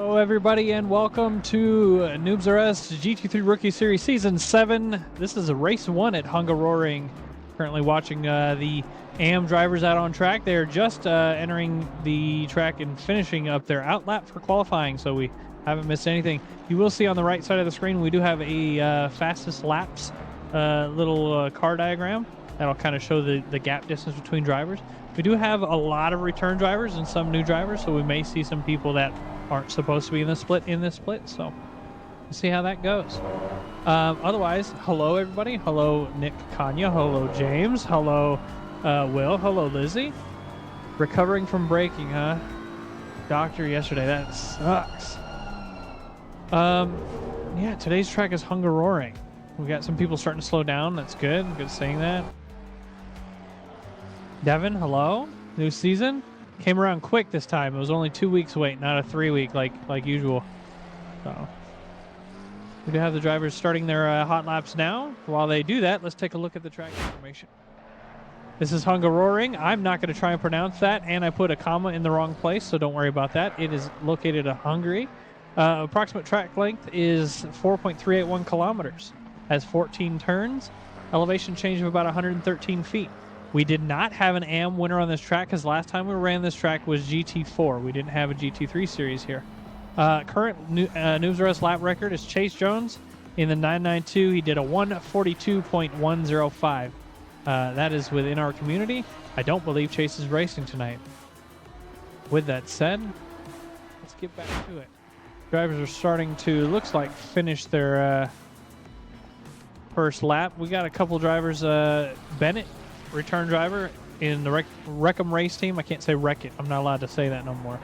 Hello, everybody, and welcome to Noobs R Us GT3 Rookie Series Season 7. This is a race 1 at Hungaroring. Currently watching the AM drivers out on track. They're just entering the track and finishing up their outlap for qualifying, so we haven't missed anything. You will see on the right side of the screen we do have a fastest laps little car diagram. That'll kind of show the gap distance between drivers. We do have a lot of return drivers and some new drivers, so we may see some people that aren't supposed to be in this split, so we'll see how that goes. Otherwise, hello everybody. Hello Nick Kanya. Hello James. Hello Will. Hello Lizzie. Recovering from braking, huh? Doctor yesterday. That sucks. Yeah, today's track is Hungaroring. We got some people starting to slow down. That's good. Good seeing that. Devin, hello. New season. Came around quick this time. It was only 2 weeks wait, not a 3 week like usual. So we do have the drivers starting their hot laps now. While they do that, let's take a look at the track information. This is Hungaroring. I'm not going to try and pronounce that, and I put a comma in the wrong place, so don't worry about that. It is located in Hungary. Approximate track length is 4.381 kilometers. Has 14 turns. Elevation change of about 113 feet. We did not have an AM winner on this track because last time we ran this track was GT4. We didn't have a GT3 series here. Current Noobs R Us lap record is Chase Jones in the 992. He did a 142.105. That is within our community. I don't believe Chase is racing tonight. With that said, let's get back to it. Drivers are starting to, looks like, finish their first lap. We got a couple drivers. Bennett, return driver in the Wreckham race team. I can't say wreck it. I'm not allowed to say that no more.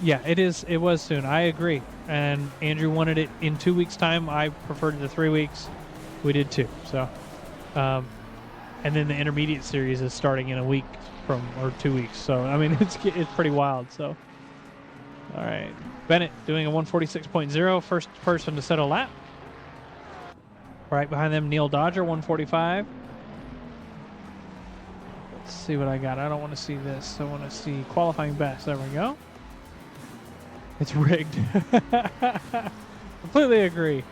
Yeah, it was soon. I agree. And Andrew wanted it in 2 weeks' time. I preferred the 3 weeks. We did too. So, and then the intermediate series is starting in a week or 2 weeks. So I mean, it's pretty wild. So, all right, Bennett doing a 146.0, first person to set a lap. Right behind them, Neil Dodger, 145. Let's see what I got. I don't want to see this. I want to see qualifying best. There we go. It's rigged. Completely agree.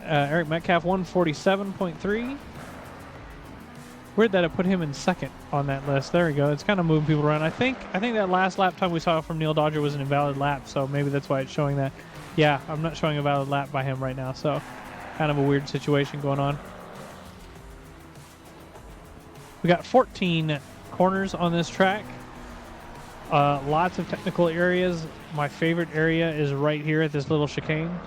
Eric Metcalf, 147.3. Weird that it put him in second on that list. There we go. It's kind of moving people around. I think that last lap time we saw from Neil Dodger was an invalid lap, so maybe that's why it's showing that. Yeah, I'm not showing a valid lap by him right now, so kind of a weird situation going on. We got 14 corners on this track. Lots of technical areas. My favorite area is right here at this little chicane.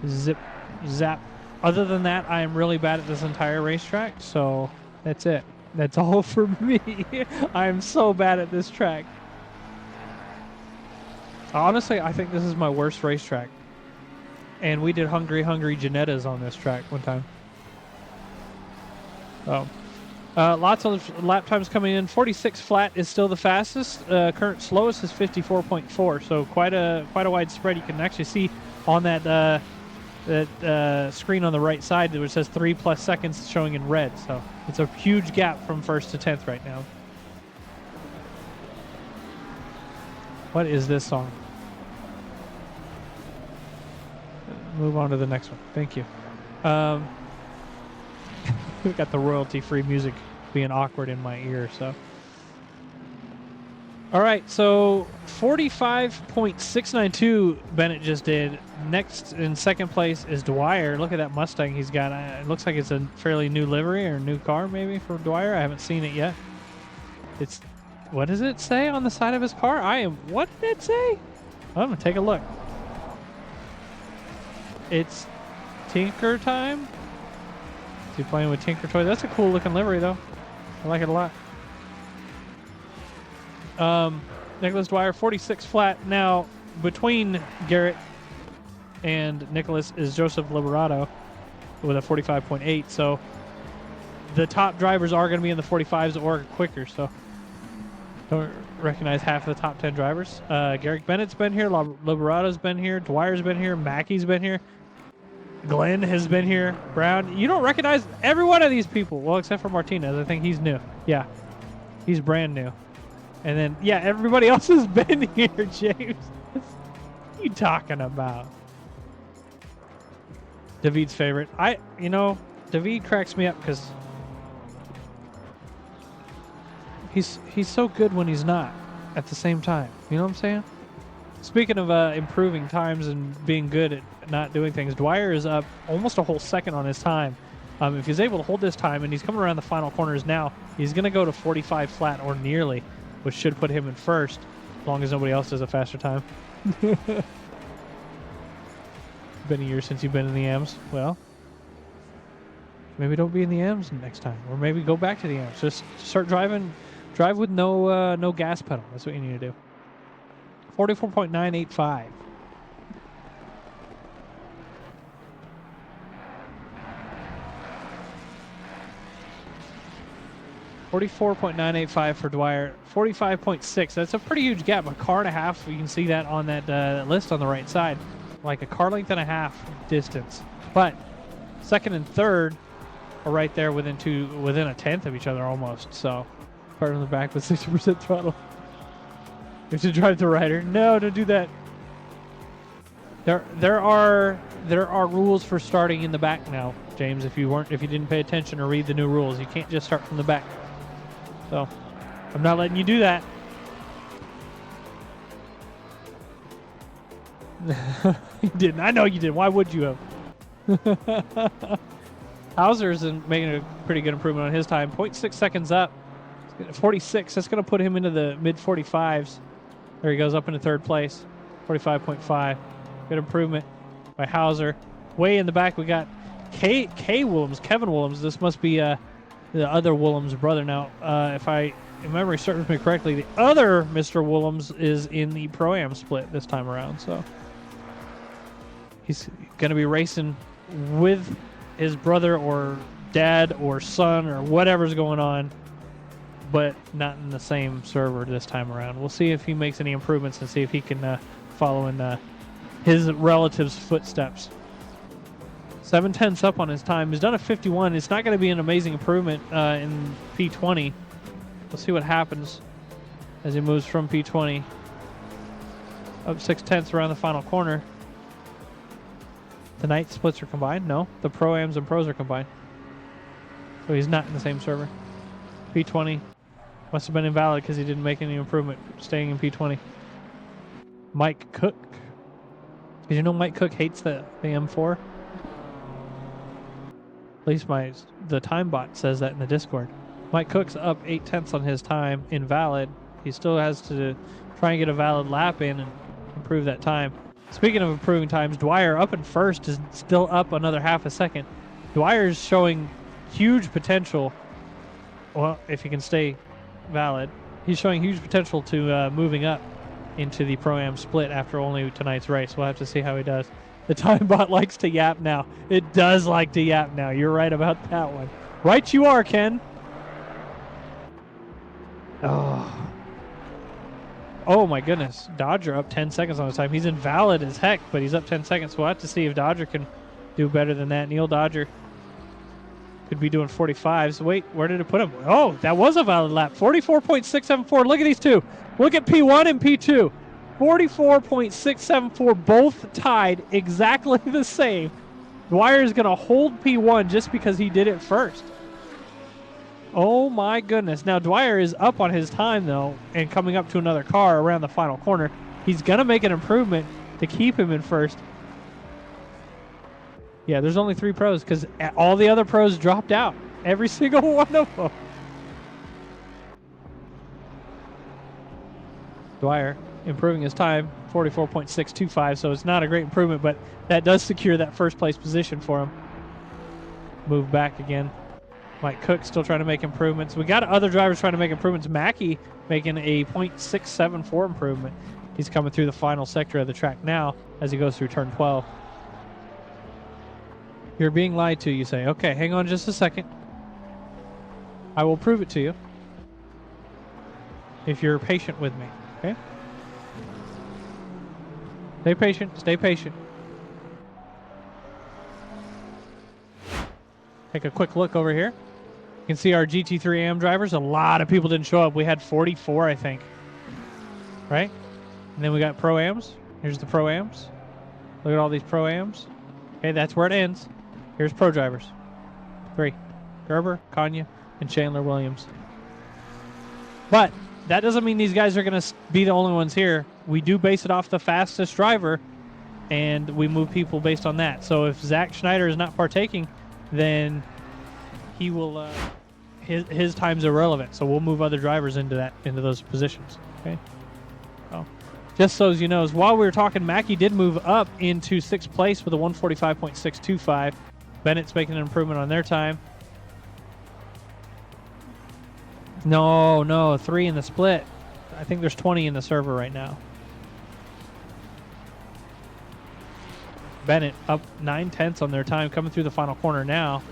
Zip, zap. Other than that, I am really bad at this entire racetrack, so that's it. That's all for me. I am so bad at this track. Honestly, I think this is my worst racetrack. And we did Hungry Janettas on this track one time. Oh. Lots of lap times coming in. 46 flat is still the fastest. Current slowest is 54.4, so quite a wide spread. You can actually see on that screen on the right side where it says 3+ seconds showing in red. So it's a huge gap from 1st to 10th right now. What is this song? Move on to the next one. Thank you. We got the royalty-free music being awkward in my ear, so. All right, so 45.692 Bennett just did. Next in second place is Dwyer. Look at that Mustang he's got. It looks like it's a fairly new livery or new car maybe for Dwyer. I haven't seen it yet. It's, what does it say on the side of his car? What did it say? I'm gonna take a look. It's Tinker time. Is he playing with Tinker Toy? That's a cool looking livery though. I like it a lot. Nicholas Dwyer, 46 flat. Now, between Garrett and Nicholas is Joseph Liberato with a 45.8. So the top drivers are going to be in the 45s or quicker. So don't recognize half of the top 10 drivers. Garrick Bennett's been here. Liberato's been here. Dwyer's been here. Mackey's been here. Glenn has been here. Brown, you don't recognize every one of these people. Well, except for Martinez. I think he's new. Yeah, he's brand new. And then, yeah, everybody else has been here, James. What are you talking about? David's favorite. David cracks me up because he's so good when he's not at the same time. You know what I'm saying? Speaking of improving times and being good at not doing things, Dwyer is up almost a whole second on his time. If he's able to hold this time, and he's coming around the final corners now, he's going to go to 45 flat or nearly, which should put him in first, as long as nobody else does a faster time. Been a year since you've been in the AMs. Well, maybe don't be in the AMs next time, or maybe go back to the AMs. Just start driving. Drive with no gas pedal. That's what you need to do. 44.985. $44.985 for Dwyer. 45.6. That's a pretty huge gap. A car and a half. You can see that on that list on the right side. Like a car length and a half distance. But second and third are right there within a tenth of each other almost. So part on the back with 60% throttle. You have to drive the rider. No, don't do that. There are rules for starting in the back now, James. If you didn't pay attention or read the new rules, you can't just start from the back. So I'm not letting you do that. You didn't. I know you didn't. Why would you have? Hauser's making a pretty good improvement on his time. 0.6 seconds up. 46. That's going to put him into the mid 45s. There he goes up into third place. 45.5. Good improvement by Hauser. Way in the back, we got Kevin Willems. This must be the other Willems brother. Now, if memory serves me correctly, the other Mr. Willems is in the Pro-Am split this time around. So he's going to be racing with his brother or dad or son or whatever's going on, but not in the same server this time around. We'll see if he makes any improvements and see if he can follow in his relatives' footsteps. 7/10 up on his time. He's done a 51. It's not going to be an amazing improvement in P20. We'll see what happens as he moves from P20 up 6/10 around the final corner. The night splits are combined? No. The Pro-Ams and Pros are combined. So he's not in the same server. P20 must have been invalid because he didn't make any improvement staying in P20. Mike Cook. Did you know Mike Cook hates the M4? At least the time bot says that in the Discord. Mike Cook's up 8/10 on his time, invalid. He still has to try and get a valid lap in and improve that time. Speaking of improving times, Dwyer up in first is still up another half a second. Dwyer's showing huge potential. Well, if he can stay valid, he's showing huge potential to moving up into the Pro-Am split after only tonight's race. We'll have to see how he does. The time bot likes to yap now. It does like to yap now. You're right about that one. Right you are, Ken. Oh my goodness. Dodger up 10 seconds on his time. He's invalid as heck, but he's up 10 seconds. We'll have to see if Dodger can do better than that. Neil Dodger could be doing 45s. Wait, where did it put him? Oh, that was a valid lap. 44.674. Look at these two. Look at P1 and P2. 44.674, both tied exactly the same. Dwyer is going to hold P1 just because he did it first. Oh my goodness. Now Dwyer is up on his time though and coming up to another car around the final corner. He's going to make an improvement to keep him in first. Yeah, there's only 3 pros because all the other pros dropped out. Every single one of them. Dwyer improving his time, 44.625, so it's not a great improvement, but that does secure that first place position for him. Move back again. Mike Cook still trying to make improvements. We got other drivers trying to make improvements. Mackey making a 0.674 improvement. He's coming through the final sector of the track now as he goes through turn 12. You're being lied to, you say. Okay, hang on just a second. I will prove it to you if you're patient with me, okay? Stay patient, stay patient. Take a quick look over here. You can see our GT3 AM drivers. A lot of people didn't show up. We had 44, I think. Right? And then we got Pro-Ams. Here's the Pro-Ams. Look at all these Pro-Ams. Okay, that's where it ends. Here's Pro drivers. 3. Gerber, Kanya, and Chandler Williams. But that doesn't mean these guys are going to be the only ones here. We do base it off the fastest driver, and we move people based on that. So if Zach Schneider is not partaking, then he will his time's irrelevant. So we'll move other drivers into those positions. Okay. So just so as you know, while we were talking, Mackey did move up into 6th place with a 145.625. Bennett's making an improvement on their time. No, 3 in the split. I think there's 20 in the server right now. Bennett up 9/10 on their time, coming through the final corner now.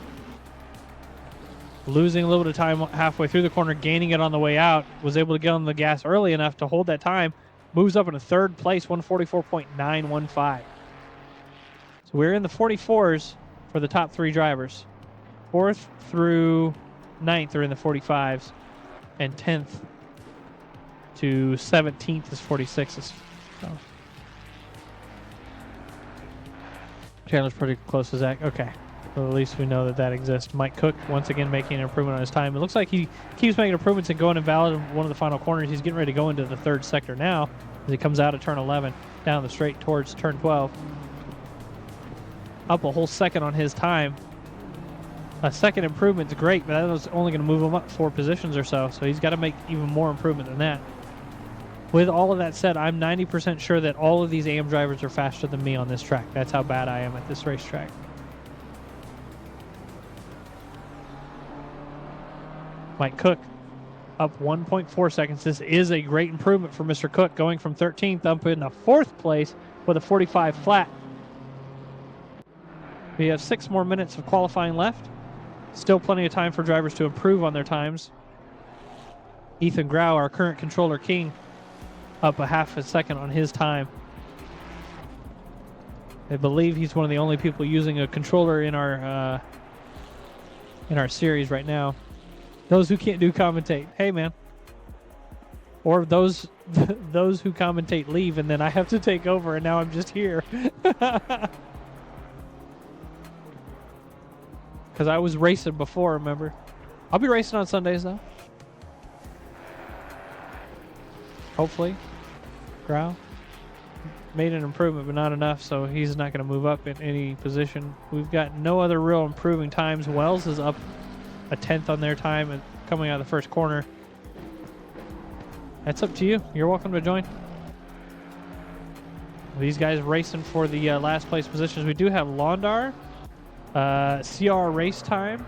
Losing a little bit of time halfway through the corner, gaining it on the way out. Was able to get on the gas early enough to hold that time. Moves up into 3rd place, 144.915. So we're in the 44s for the top 3 drivers. 4th through 9th are in the 45s. And 10th to 17th is 46s. So. Chandler's pretty close to Zach. Okay. Well, at least we know that exists. Mike Cook, once again, making an improvement on his time. It looks like he keeps making improvements and going invalid in one of the final corners. He's getting ready to go into the 3rd sector now as he comes out of turn 11, down the straight towards turn 12. Up a whole second on his time. A second improvement's great, but that was only going to move him up 4 positions or so. So he's got to make even more improvement than that. With all of that said, I'm 90% sure that all of these AM drivers are faster than me on this track. That's how bad I am at this racetrack. Mike Cook up 1.4 seconds. This is a great improvement for Mr. Cook, going from 13th up in the 4th place with a 45 flat. We have 6 more minutes of qualifying left. Still plenty of time for drivers to improve on their times. Ethan Grau, our current controller king, up a half a second on his time. I believe he's one of the only people using a controller in our series right now. Those who can't do commentate, hey man. Or those who commentate leave, and then I have to take over, and now I'm just here. Because I was racing before, remember? I'll be racing on Sundays, though. Hopefully. Grau made an improvement, but not enough, so he's not going to move up in any position. We've got no other real improving times. Wells is up a 10th on their time and coming out of the 1st corner. That's up to you. You're welcome to join. These guys racing for the last place positions. We do have Londar. CR race time,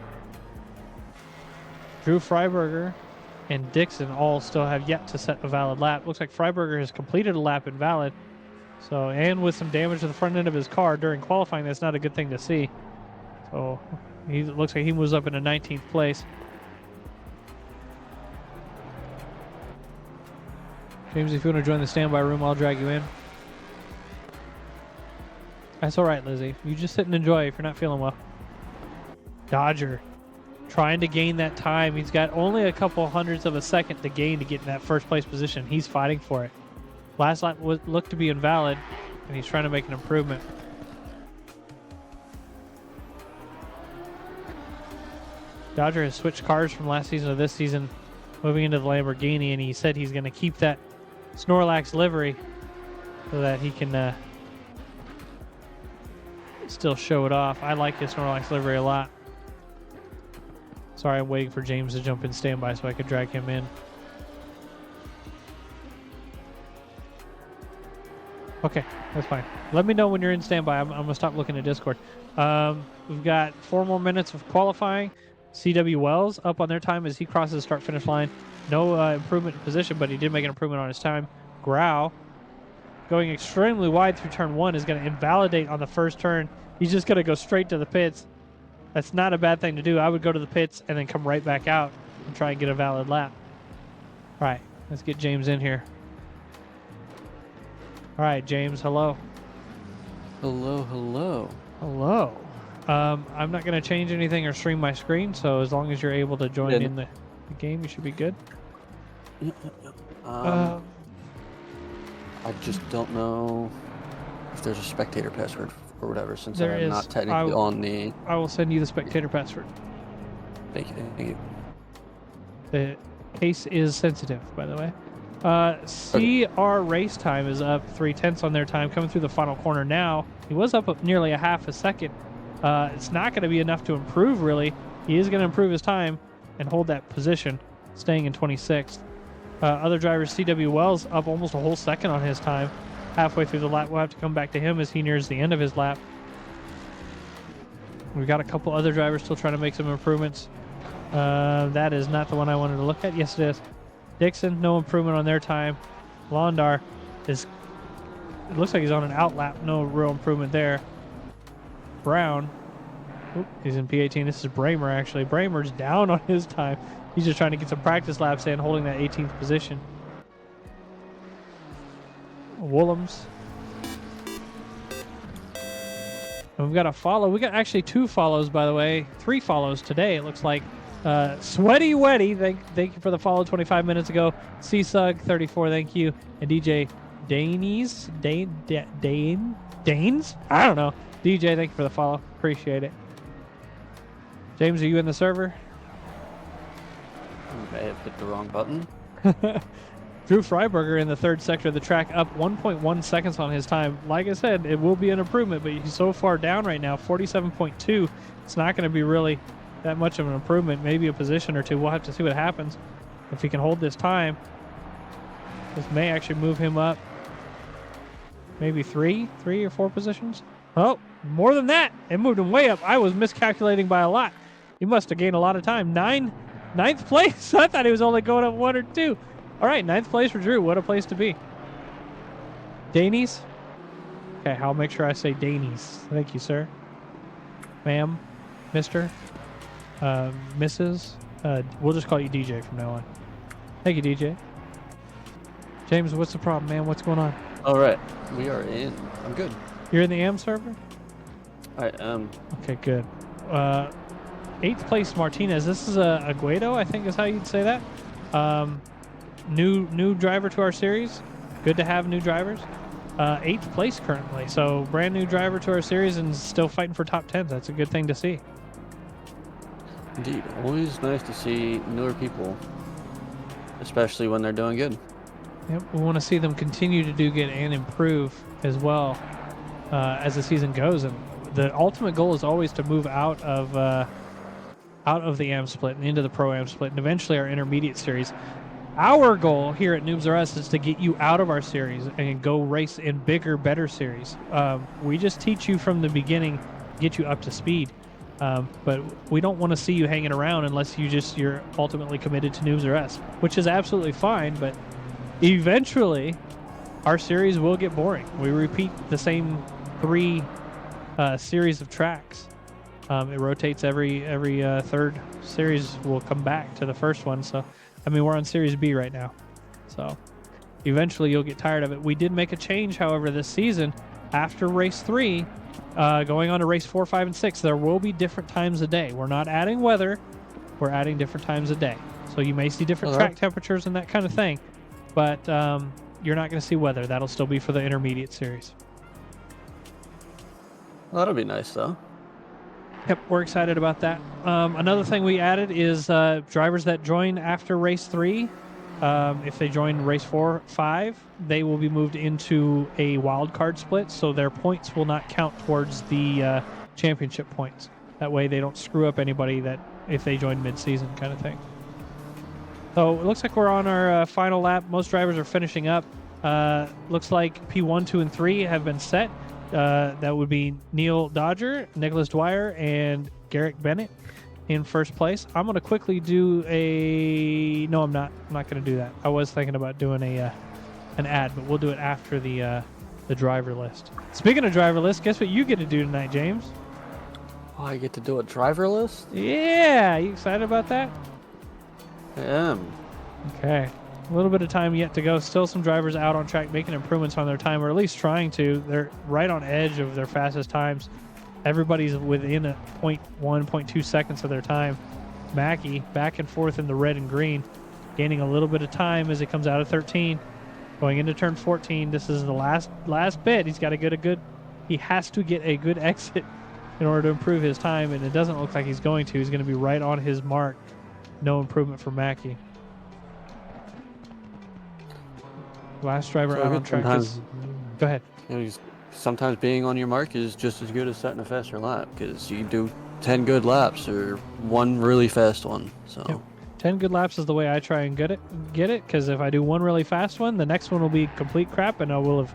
Drew Freiberger, and Dixon all still have yet to set a valid lap. Looks like Freiberger has completed a lap invalid. So, and with some damage to the front end of his car during qualifying, that's not a good thing to see. So, he looks like he moves up into 19th place. James, if you want to join the standby room, I'll drag you in. That's all right, Lizzie. You just sit and enjoy if you're not feeling well. Dodger trying to gain that time. He's got only a couple hundredths of a second to gain to get in that 1st place position. He's fighting for it. Last lap looked to be invalid, and he's trying to make an improvement. Dodger has switched cars from last season to this season, moving into the Lamborghini, and he said he's going to keep that Snorlax livery so that he can still show it off. I like his Snorlax livery a lot. Sorry, I'm waiting for James to jump in standby so I could drag him in. Okay, that's fine. Let me know when you're in standby. I'm going to stop looking at Discord. We've got 4 more minutes of qualifying. CW Wells up on their time as he crosses the start-finish line. No improvement in position, but he did make an improvement on his time. Grau, going extremely wide through turn 1, is going to invalidate on the 1st turn. He's just going to go straight to the pits. That's not a bad thing to do. I would go to the pits and then come right back out and try and get a valid lap. All right, let's get James in here. All right, James, hello. Hello, hello. Hello. I'm not going to change anything or stream my screen, so as long as you're able to join in the game, you should be good. I just don't know if there's a spectator password or whatever, since I'm not technically on the... I will send you the spectator password. Thank you, thank you. The case is sensitive, by the way. CR race time is up 0.3 on their time, coming through the final corner now. He was up nearly a half a second. It's not going to be enough to improve, really. He is going to improve his time and hold that position, staying in 26th. Other drivers, CW Wells, up almost a whole second on his time. Halfway through the lap, we'll have to come back to him as he nears the end of his lap. We've got a couple other drivers still trying to make some improvements. That is not the one I wanted to look at. Yes, it is. Dixon, no improvement on their time. Londar is... It looks like he's on an out lap. No real improvement there. Brown. Oop, he's in P18. This is Bramer, actually. Bramer's down on his time. He's just trying to get some practice laps in, holding that 18th position. Woolems. And we've got a follow. We got actually 2 follows, by the way. 3 follows today, it looks like. Sweaty Weddy, thank you for the follow 25 minutes ago. C-Sug, 34, thank you. And DJ Danes? I don't know. DJ, thank you for the follow. Appreciate it. James, are you in the server? I may have hit the wrong button. Drew Freiberger in the 3rd sector of the track, up 1.1 seconds on his time. Like I said, it will be an improvement, but he's so far down right now, 47.2. It's not going to be really that much of an improvement, maybe a position or 2. We'll have to see what happens. If he can hold this time, this may actually move him up maybe 3 or 4 positions. Oh, more than that. It moved him way up. I was miscalculating by a lot. He must have gained a lot of time. 9th place? I thought he was only going up 1 or 2. All right, 9th place for Drew. What a place to be. Danes? Okay, I'll make sure I say Danes. Thank you, sir. Ma'am, Mr., Mrs. We'll just call you DJ from now on. Thank you, DJ. James, what's the problem, man? What's going on? All right, we are in. I'm good. You're in the AM server? I am. Okay, good. 8th place Martinez. This is a Guido, I think is how you'd say that. New driver to our series. Good to have new drivers. 8th place currently, so brand new driver to our series and still fighting for top 10s. That's a good thing to see. Indeed, always nice to see newer people, especially when they're doing good. Yep, we want to see them continue to do good and improve as well as the season goes. And the ultimate goal is always to move out of the AM split and into the Pro Am split, and eventually our intermediate series. Our goal here at Noobs R Us is to get you out of our series and go race in bigger, better series. We just teach you from the beginning, get you up to speed. But we don't want to see you hanging around unless you're ultimately committed to Noobs R Us, which is absolutely fine. But eventually, our series will get boring. We repeat the same 3 series of tracks. It rotates every 3rd series. Will come back to the first one. So, I mean, we're on Series B right now. So, eventually you'll get tired of it. We did make a change, however, this season. After race 3, going on to race 4, 5, and 6, there will be different times a day. We're not adding weather. We're adding different times a day. So you may see different track temperatures and that kind of thing. But you're not going to see weather. That'll still be for the intermediate series. Well, that'll be nice, though. Yep, we're excited about that. Another thing we added is drivers that join after race 3. If they join race 4, 5, they will be moved into a wild card split, so their points will not count towards the championship points. That way they don't screw up anybody that if they join mid-season kind of thing. So it looks like we're on our final lap. Most drivers are finishing up. Looks like P1, 2, and 3 have been set. That would be Neil Dodger, Nicholas Dwyer, and Garrick Bennett in first place. I'm going to quickly do a... No, I'm not. I'm not going to do that. I was thinking about doing an ad, but we'll do it after the driver list. Speaking of driver list, guess what you get to do tonight, James? Oh, I get to do a driver list? Yeah! You excited about that? I am. Okay. A little bit of time yet to go. Still some drivers out on track making improvements on their time, or at least trying to. They're right on edge of their fastest times. Everybody's within a 0.1, 0.2 seconds of their time. Mackey back and forth in the red and green, gaining a little bit of time as it comes out of 13. Going into turn 14, this is the last bit. He's got to get a good. He has to get a good exit in order to improve his time, and it doesn't look like he's going to. He's going to be right on his mark. No improvement for Mackey. Last driver out on track is. Go ahead. Sometimes being on your mark is just as good as setting a faster lap, because you do 10 good laps or one really fast one. So. Yep. 10 good laps is the way I try and get it, because if I do one really fast one, the next one will be complete crap, and I will have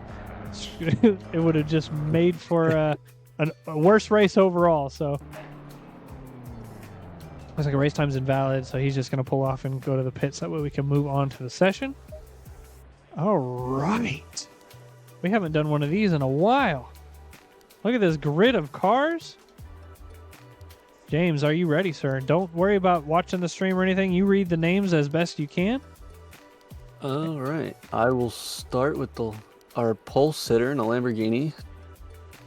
it would have just made for a worse race overall. So looks like a race time's invalid, so he's just going to pull off and go to the pits. That way we can move on to the session. All right. We haven't done one of these in a while. Look at this grid of cars. James, are you ready, sir? Don't worry about watching the stream or anything. You read the names as best you can. All right. I will start with our pole sitter in a Lamborghini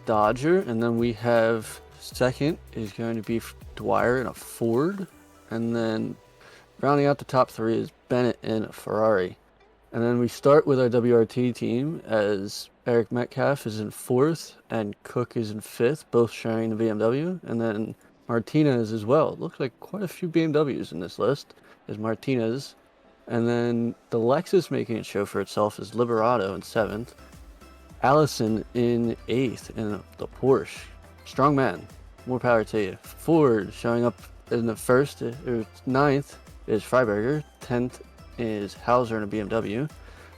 Dodger, and then we have second is going to be Dwyer in a Ford, and then rounding out the top three is Bennett in a Ferrari. And then we start with our WRT team as Eric Metcalf is in fourth and Cook is in fifth, both sharing the BMW, and then Martinez as well. It looks like quite a few BMWs in this list is Martinez. And then the Lexus making it show for itself is Liberato in seventh. Allison in eighth in the Porsche. Strong man. More power to you. Ford showing up in the first, or ninth is Freiberger. 10th is Hauser in a BMW.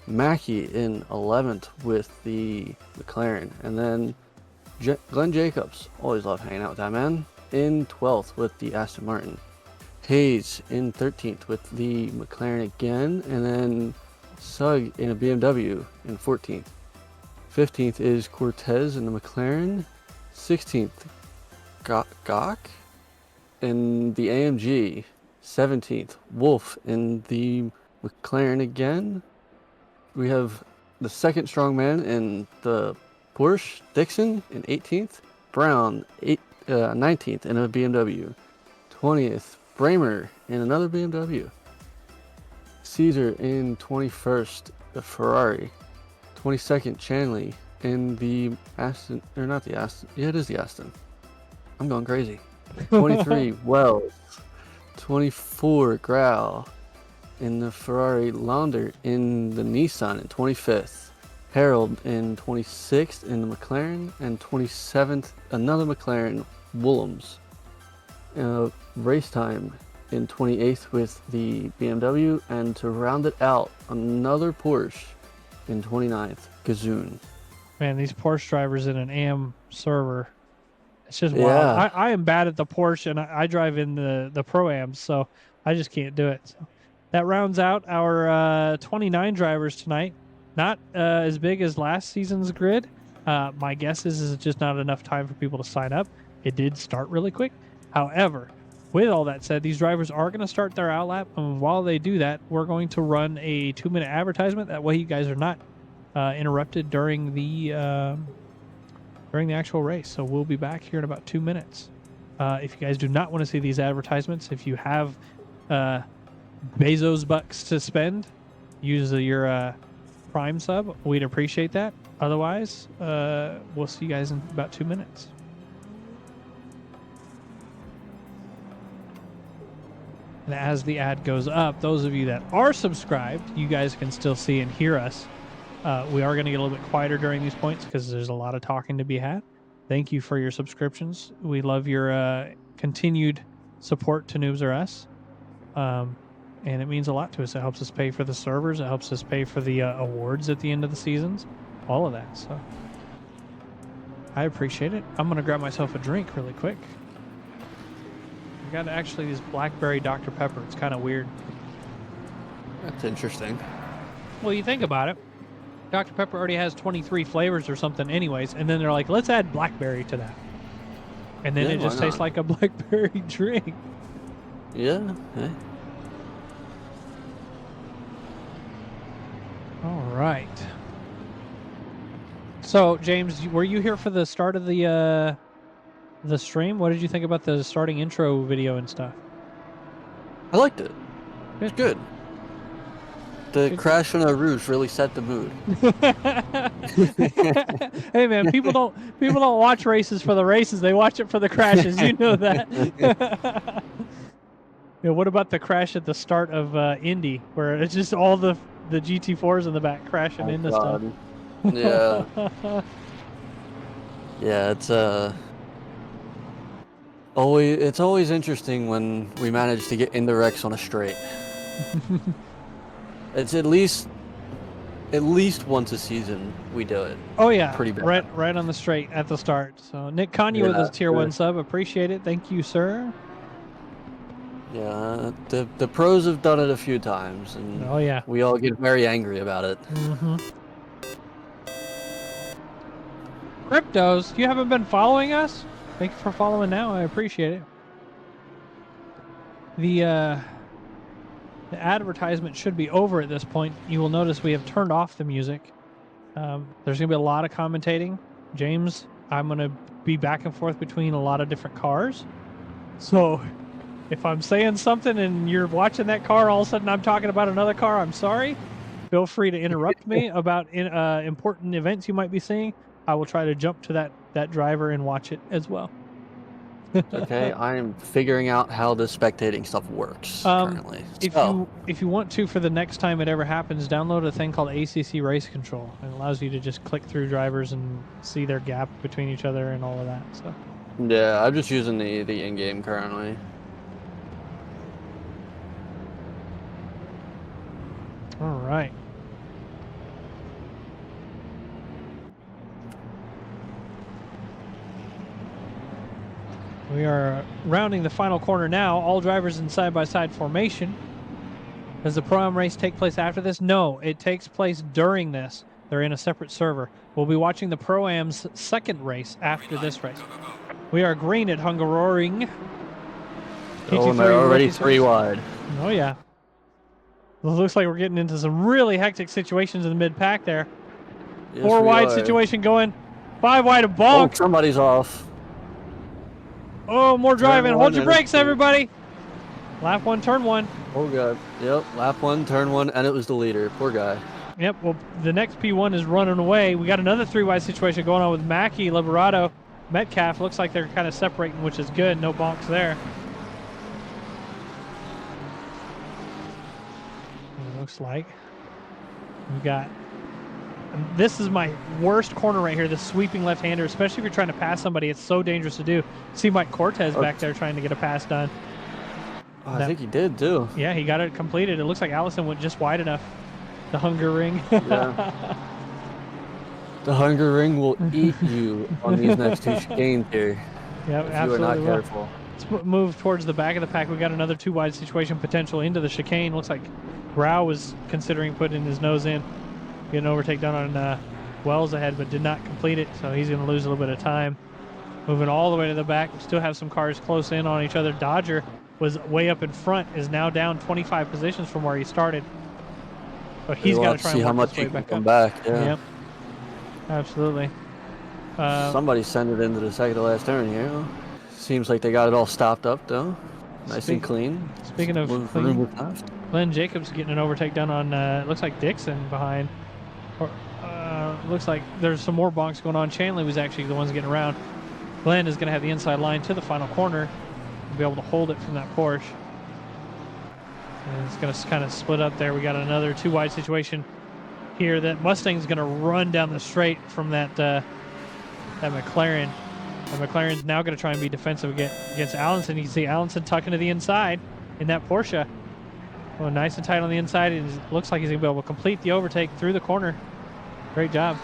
Mackey in 11th with the McLaren. And then Glenn Jacobs. Always love hanging out with that man. In 12th with the Aston Martin. Hayes in 13th with the McLaren again, and then Sugg in a BMW in 14th. 15th is Cortez in the McLaren. 16th, Gok in the AMG. 17th, Wolf in the McLaren again. We have the second strongman in the Porsche, Dixon in 18th. Brown 19th in a BMW. 20th, Bramer in another BMW. Caesar in 21st, the Ferrari. 22nd, Chanley in the Aston, or not the Aston, yeah, it is the Aston. I'm going crazy. 23, Wells. 24, Grau in the Ferrari. Launder in the Nissan in 25th. Harold in 26th in the McLaren, and 27th, another McLaren, Willems. Race time in 28th with the BMW, and to round it out, another Porsche in 29th, Gazoon. Man, these Porsche drivers in an AM server, it's just wild. I am bad at the Porsche, and I drive in the Pro-Ams, so I just can't do it. So that rounds out our 29 drivers tonight. Not as big as last season's grid. My guess is it's just not enough time for people to sign up. It did start really quick. However, with all that said, these drivers are going to start their outlap, and while they do that, we're going to run a 2-minute advertisement. That way you guys are not interrupted during the actual race. So we'll be back here in about 2 minutes. If you guys do not want to see these advertisements, if you have Bezos bucks to spend, use your Prime sub. We'd appreciate that. Otherwise, we'll see you guys in about 2 minutes. And as the ad goes up, those of you that are subscribed, you guys can still see and hear us. We are going to get a little bit quieter during these points because there's a lot of talking to be had. Thank you for your subscriptions. We love your continued support to Noobs R Us. And it means a lot to us. It helps us pay for the servers. It helps us pay for the awards at the end of the seasons. All of that. So I appreciate it. I'm going to grab myself a drink really quick. I got actually this blackberry Dr. Pepper. It's kind of weird. That's interesting. Well, you think about it. Dr. Pepper already has 23 flavors or something anyways. And then they're like, let's add blackberry to that. And then it just tastes like a blackberry drink. Yeah. Hey. All right. So, James, were you here for the start of the the stream. What did you think about the starting intro video and stuff? I liked it. It's good. The Good. crash on a roof really set the mood. Hey man, people don't watch races for the races. They watch it for the crashes. You know that. Yeah, what about the crash at the start of Indy, where it's just all the GT4s in the back crashing into stuff? Yeah. Yeah, it's always interesting when we manage to get into wrecks on a straight. It's at least once a season we do it. Oh yeah, pretty bad. Right on the straight at the start. So Nick Kanye with his tier 1 sub, appreciate it. Thank you, sir. Yeah, the pros have done it a few times, and oh yeah, we all get very angry about it. Cryptos, you haven't been following us? Thank you for following now. I appreciate it. The advertisement should be over at this point. You will notice we have turned off the music. There's going to be a lot of commentating. James, I'm going to be back and forth between a lot of different cars. So if I'm saying something and you're watching that car, all of a sudden I'm talking about another car, I'm sorry. Feel free to interrupt me about important events you might be seeing. I will try to jump to that driver and watch it as well. Okay, I'm figuring out how the spectating stuff works currently. If you want to, for the next time it ever happens, download a thing called ACC Race Control. It allows you to just click through drivers and see their gap between each other and all of that. So. Yeah, I'm just using the in-game currently. All right. We are rounding the final corner now. All drivers in side-by-side formation. Does the Pro-Am race take place after this? No, it takes place during this. They're in a separate server. We'll be watching the Pro-Am's second race after this race. We are green at Hungaroring. Oh, and they're already 3 wide. Oh, yeah. It looks like we're getting into some really hectic situations in the mid-pack there. Yes, 4 wide situation going. 5 wide of bonk. Oh, somebody's off. Oh, more driving. Hold your brakes, everybody. Lap 1, turn 1. Oh, God. Yep, lap 1, turn 1, and it was the leader. Poor guy. Yep, well, the next P1 is running away. We got another 3 wide situation going on with Mackey, Liberato, Metcalf. Looks like they're kind of separating, which is good. No bonks there. It looks like we got. This is my worst corner right here, the sweeping left-hander, especially if you're trying to pass somebody. It's so dangerous to do. See Mike Cortez back there trying to get a pass done. Oh, I think he did, too. Yeah, he got it completed. It looks like Allison went just wide enough. The Hungaroring. Yeah. The Hungaroring will eat you on these next 2 chicanes here. Yep, if absolutely. You are not careful. Let's move towards the back of the pack. We got another 2 wide situation potential into the chicane. Looks like Grau was considering putting his nose in. Get an overtake done on Wells ahead, but did not complete it, so he's going to lose a little bit of time. Moving all the way to the back. We still have some cars close in on each other. Dodger was way up in front, is now down 25 positions from where he started. But he's got to try and see how much he can come back. Yeah. Yep. Absolutely. Somebody sent it into the second to last turn here. Seems like they got it all stopped up, though. Nice and clean. Speaking of clean, Glenn Jacobs getting an overtake done on, it looks like Dixon behind. Looks like there's some more bonks going on. Chanley was actually the ones getting around. Glenn is going to have the inside line to the final corner and be able to hold it from that Porsche. And it's going to kind of split up there. We got another 2 wide situation here. That Mustang's going to run down the straight from that McLaren. And McLaren's now going to try and be defensive against Allenson. You can see Allenson tucking to the inside in that Porsche. Oh, nice and tight on the inside. And it looks like he's going to be able to complete the overtake through the corner. Great job.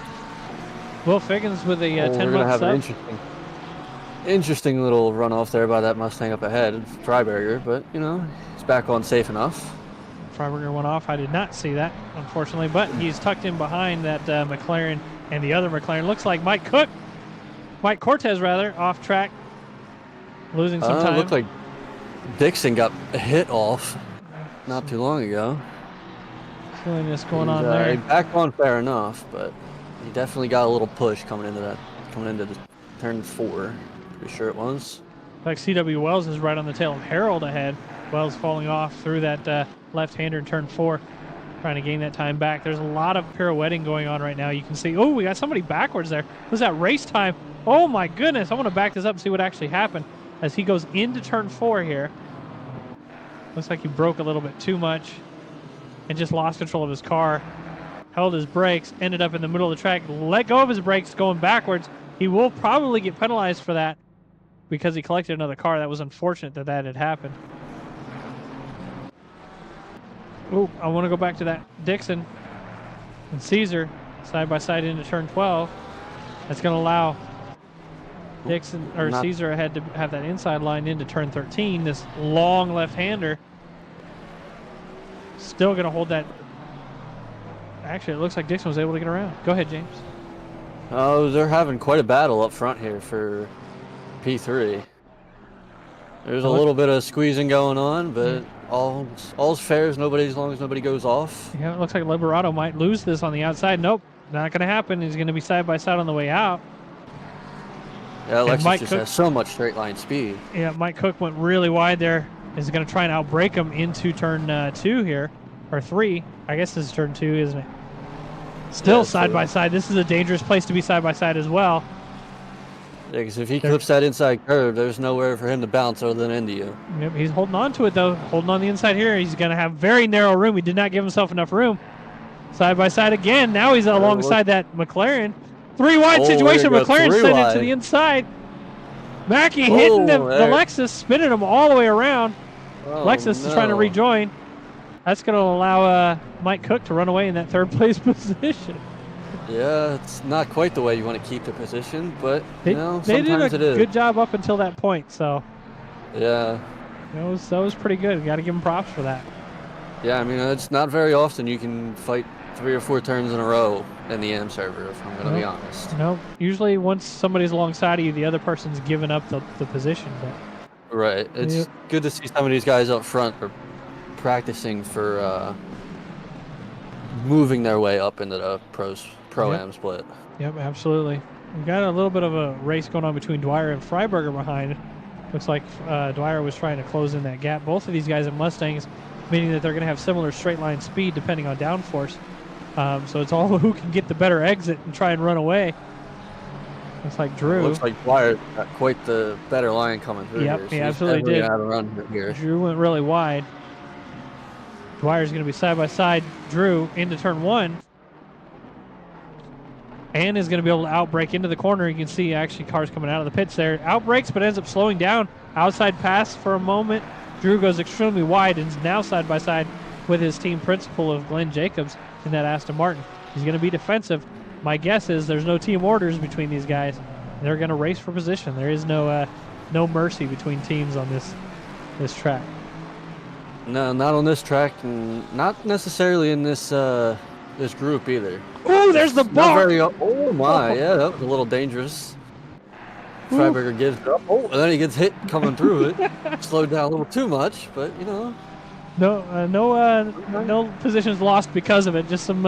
Will Figgins with a 10-month sub. We're going to have an interesting little runoff there by that Mustang up ahead, Freiberger, but, you know, he's back on safe enough. Freiberger went off. I did not see that, unfortunately, but he's tucked in behind that McLaren and the other McLaren. Looks like Mike Cortez, rather, off track, losing some time. It looked like Dixon got hit off not too long ago. Silliness going on there. He back on fair enough, but he definitely got a little push coming into the turn 4. Pretty sure it was. Like CW Wells is right on the tail of Harold ahead. Wells falling off through that left-hander in turn 4, trying to gain that time back. There's a lot of pirouetting going on right now. You can see, oh, we got somebody backwards there. Was that race time? Oh my goodness. I want to back this up and see what actually happened as he goes into turn 4 here. Looks like he broke a little bit too much and just lost control of his car. Held his brakes, ended up in the middle of the track, let go of his brakes going backwards. He will probably get penalized for that because he collected another car. That was unfortunate that that had happened. Oh, I want to go back to that Dixon and Caesar side by side into turn 12. That's going to allow Dixon or Caesar ahead to have that inside line into turn 13. This long left-hander still going to hold that. Actually, it looks like Dixon was able to get around. Go ahead, James. Oh, they're having quite a battle up front here for P3. There's a little bit of squeezing going on, but all's fair as long as nobody goes off. Yeah, it looks like Liberato might lose this on the outside. Nope, not going to happen. He's going to be side by side on the way out. Yeah, Alexis just has so much straight line speed. Yeah, Mike Cook went really wide there. Is going to try and outbrake him into turn 2 here, or 3. I guess this is turn 2, isn't it? Still side by side. This is a dangerous place to be side by side as well. Yeah, because if he clips that inside curve, there's nowhere for him to bounce other than into you. Yep, he's holding on to it, though. Holding on the inside here. He's going to have very narrow room. He did not give himself enough room. Side by side again. Now he's alongside that McLaren. 3 wide situation. McLaren sent it to the inside. Mackey hitting the Lexus, spinning him all the way around. Lexus is trying to rejoin. That's going to allow Mike Cook to run away in that 3rd place position. Yeah, it's not quite the way you want to keep the position, but sometimes they did it is. Good job up until that point, so. Yeah. That was pretty good. You got to give him props for that. Yeah, I mean, it's not very often you can fight 3 or 4 turns in a row in the AM server, if I'm going to be honest. No, usually once somebody's alongside of you, the other person's given up the position. But right. It's good to see some of these guys up front are practicing for moving their way up into the Pro-Am split. Yep, absolutely. We've got a little bit of a race going on between Dwyer and Freiberger behind. Looks like Dwyer was trying to close in that gap. Both of these guys have Mustangs, meaning that they're going to have similar straight line speed depending on downforce. So it's all who can get the better exit and try and run away. Looks like Drew. Looks like Dwyer got quite the better line coming through here. He absolutely did. Had a run here. Drew went really wide. Dwyer's going to be side by side. Drew into turn 1. And is going to be able to outbrake into the corner. You can see actually cars coming out of the pits there. Outbrakes, but ends up slowing down. Outside pass for a moment. Drew goes extremely wide and is now side by side with his team principal of Glenn Jacobs in that Aston Martin. He's going to be defensive. My guess is there's no team orders between these guys. They're going to race for position. There is no mercy between teams on this track. No, not on this track, and not necessarily in this this group either. Oh, there's the bar! Oh my, yeah, that was a little dangerous. Freiberger gives up. Oh, and then he gets hit coming through it. Slowed down a little too much, but you know. No positions lost because of it. Just some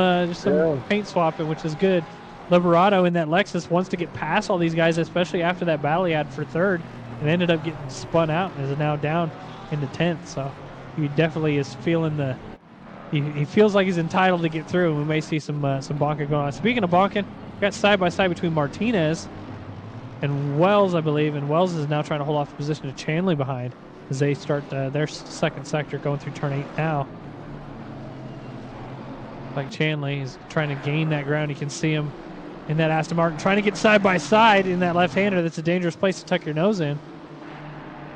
paint swapping, which is good. Liberato in that Lexus wants to get past all these guys, especially after that battle he had for 3rd, and ended up getting spun out and is now down into 10th. So he definitely is feeling he feels like he's entitled to get through, and we may see some bonking going on. Speaking of bonking, we got side by side between Martinez and Wells, I believe, and Wells is now trying to hold off the position of Chanley behind as they start their 2nd sector going through turn 8 now. Like Chanley is trying to gain that ground. You can see him in that Aston Martin trying to get side by side in that left-hander. That's a dangerous place to tuck your nose in.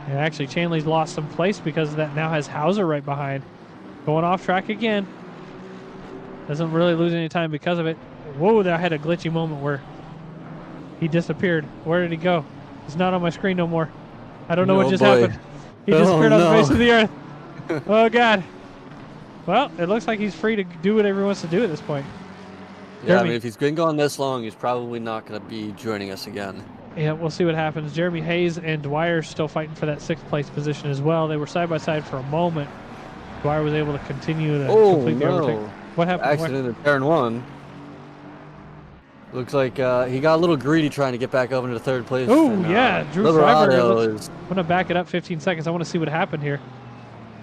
And actually, Chanley's lost some place because of that. Now has Hauser right behind. Going off track again. Doesn't really lose any time because of it. Whoa, I had a glitchy moment where he disappeared. Where did he go? He's not on my screen no more. I don't know what just happened. He disappeared on the face of the earth. Oh, God. Well, it looks like he's free to do whatever he wants to do at this point. Yeah, Jeremy, I mean, if he's been gone this long, he's probably not going to be joining us again. Yeah, we'll see what happens. Jeremy Hayes and Dwyer still fighting for that 6th place position as well. They were side by side for a moment. Dwyer was able to continue to complete the overtake. What happened? Accident in turn 1. Looks like he got a little greedy trying to get back up into third place. Oh, And, yeah. Drew Freiberger. Liberato is. I'm going to back it up 15 seconds. I want to see what happened here.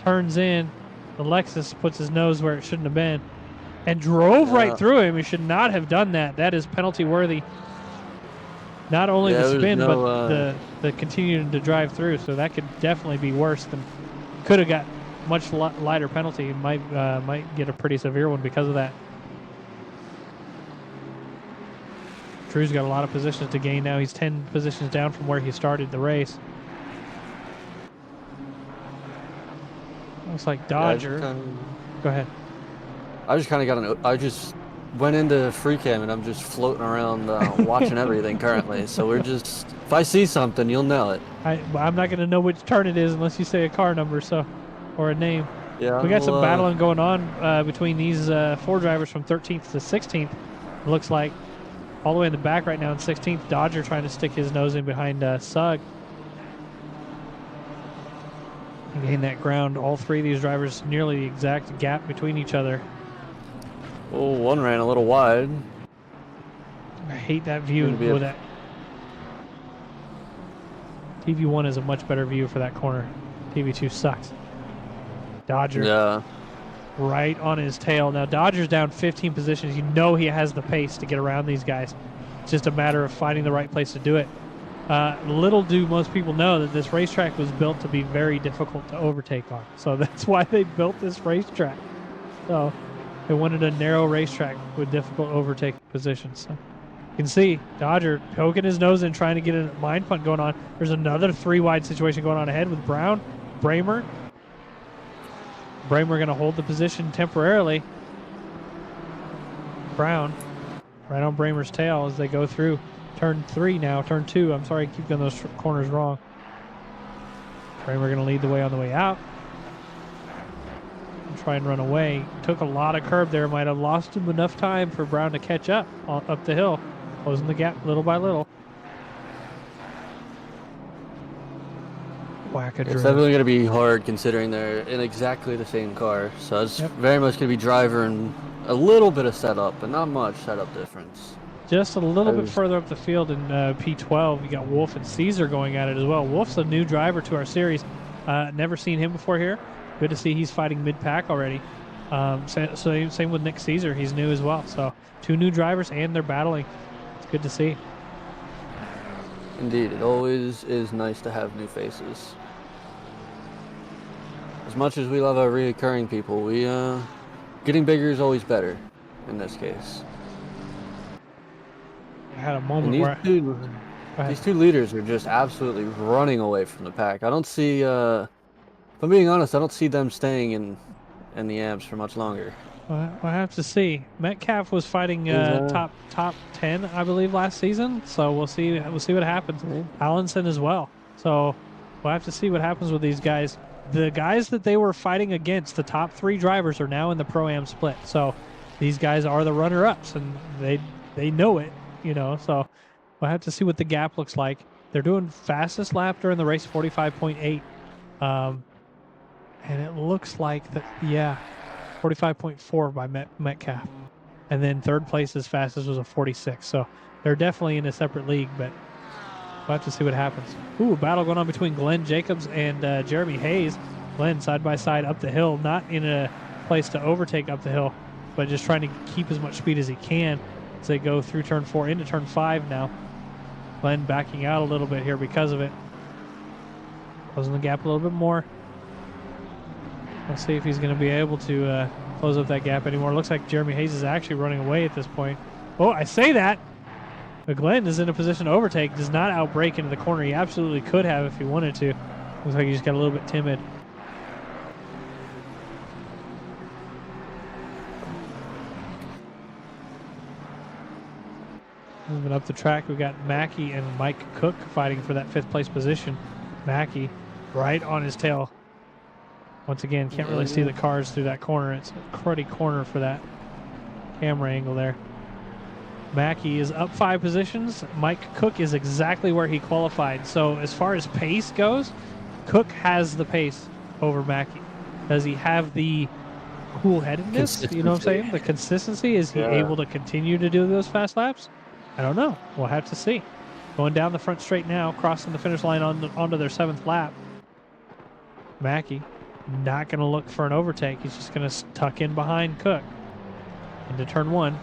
Turns in. The Lexus puts his nose where it shouldn't have been. And drove right through him. He should not have done that. That is penalty worthy. Not only the spin, but the continuing to drive through. So that could definitely be worse than. Could have got much lighter penalty. Might get a pretty severe one because of that. Drew's got a lot of positions to gain now. He's 10 positions down from where he started the race. Looks like Dodger. Go ahead. I just kind of I just went into free cam and I'm just floating around watching everything currently. So we're just, if I see something, you'll know it. I'm not going to know which turn it is unless you say a car number, or a name. Yeah. We got some battling going on between these 4 drivers from 13th to 16th. It looks like all the way in the back right now in 16th. Dodger trying to stick his nose in behind Sugg. And gain that ground. All 3 of these drivers nearly the exact gap between each other. Oh, one ran a little wide. I hate that view with that. TV1 is a much better view for that corner. TV2 sucks. Dodger. Yeah. Right on his tail. Now, Dodger's down 15 positions. You know he has the pace to get around these guys. It's just a matter of finding the right place to do it. Little do most people know that this racetrack was built to be very difficult to overtake on. So that's why they built this racetrack. So they wanted a narrow racetrack with difficult overtaking positions. So you can see Dodger poking his nose in, trying to get a mind punt going on. There's another 3-wide situation going on ahead with Brown, Bramer. Bramer going to hold the position temporarily. Brown right on Bramer's tail as they go through turn 3 now. Turn 2. I'm sorry, I keep getting those corners wrong. Bramer going to lead the way on the way out. Try and run away. Took a lot of curb there. Might have lost him enough time for Brown to catch up the hill. Closing the gap little by little. It's definitely going to be hard considering they're in exactly the same car. So it's very much going to be driver and a little bit of setup, but not much setup difference. Just a little bit further up the field in P12, you got Wolf and Caesar going at it as well. Wolf's a new driver to our series. Never seen him before here. Good to see he's fighting mid-pack already. Same with Nick Caesar. He's new as well. So 2 new drivers and they're battling. It's good to see. Indeed. It always is nice to have new faces. As much as we love our reoccurring people, getting bigger is always better in this case. I had a moment where these 2 leaders are just absolutely running away from the pack. I don't see, if I'm being honest, I don't see them staying in the amps for much longer. Well, I have to see. Metcalf was fighting top 10, I believe, last season. So we'll see what happens. Allenson as well. So we'll have to see what happens with these guys. The guys that they were fighting against, the top 3 drivers, are now in the Pro-Am split. So these guys are the runner-ups, and they know it, So we'll have to see what the gap looks like. They're doing fastest lap during the race, 45.8. And it looks like 45.4 by Metcalf. And then third place as fastest was a 46. So they're definitely in a separate league, but we'll have to see what happens. Ooh, battle going on between Glenn Jacobs and Jeremy Hayes. Glenn side by side up the hill, not in a place to overtake up the hill, but just trying to keep as much speed as he can as they go through turn 4 into turn 5 now. Glenn backing out a little bit here because of it. Closing the gap a little bit more. Let's see if he's going to be able to close up that gap anymore. Looks like Jeremy Hayes is actually running away at this point. Oh, I say that, but Glenn is in a position to overtake. Does not outbrake into the corner. He absolutely could have if he wanted to. Looks like he just got a little bit timid. Moving up the track, we've got Mackey and Mike Cook fighting for that 5th place position. Mackey right on his tail. Once again, can't really see the cars through that corner. It's a cruddy corner for that camera angle there. Mackey is up 5 positions. Mike Cook is exactly where he qualified. So as far as pace goes, Cook has the pace over Mackey. Does he have the cool-headedness? You know what I'm saying? The consistency? Is he able to continue to do those fast laps? I don't know. We'll have to see. Going down the front straight now, crossing the finish line onto their 7th lap. Mackey not going to look for an overtake. He's just going to tuck in behind Cook into turn 1.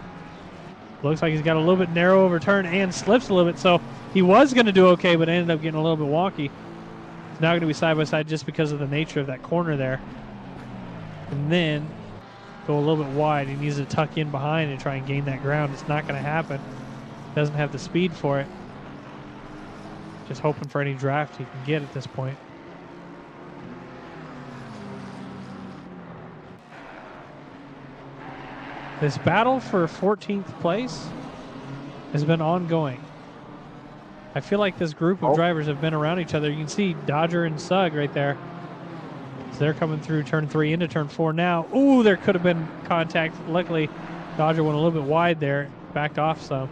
Looks like he's got a little bit narrow overturn and slips a little bit. So he was going to do okay, but ended up getting a little bit wonky. It's now going to be side by side just because of the nature of that corner there. And then go a little bit wide. He needs to tuck in behind and try and gain that ground. It's not going to happen. Doesn't have the speed for it. Just hoping for any draft he can get at this point. This battle for 14th place has been ongoing. I feel like this group of drivers have been around each other. You can see Dodger and Sugg right there. So they're coming through turn 3 into turn 4 now. Ooh, there could have been contact. Luckily, Dodger went a little bit wide there, backed off some.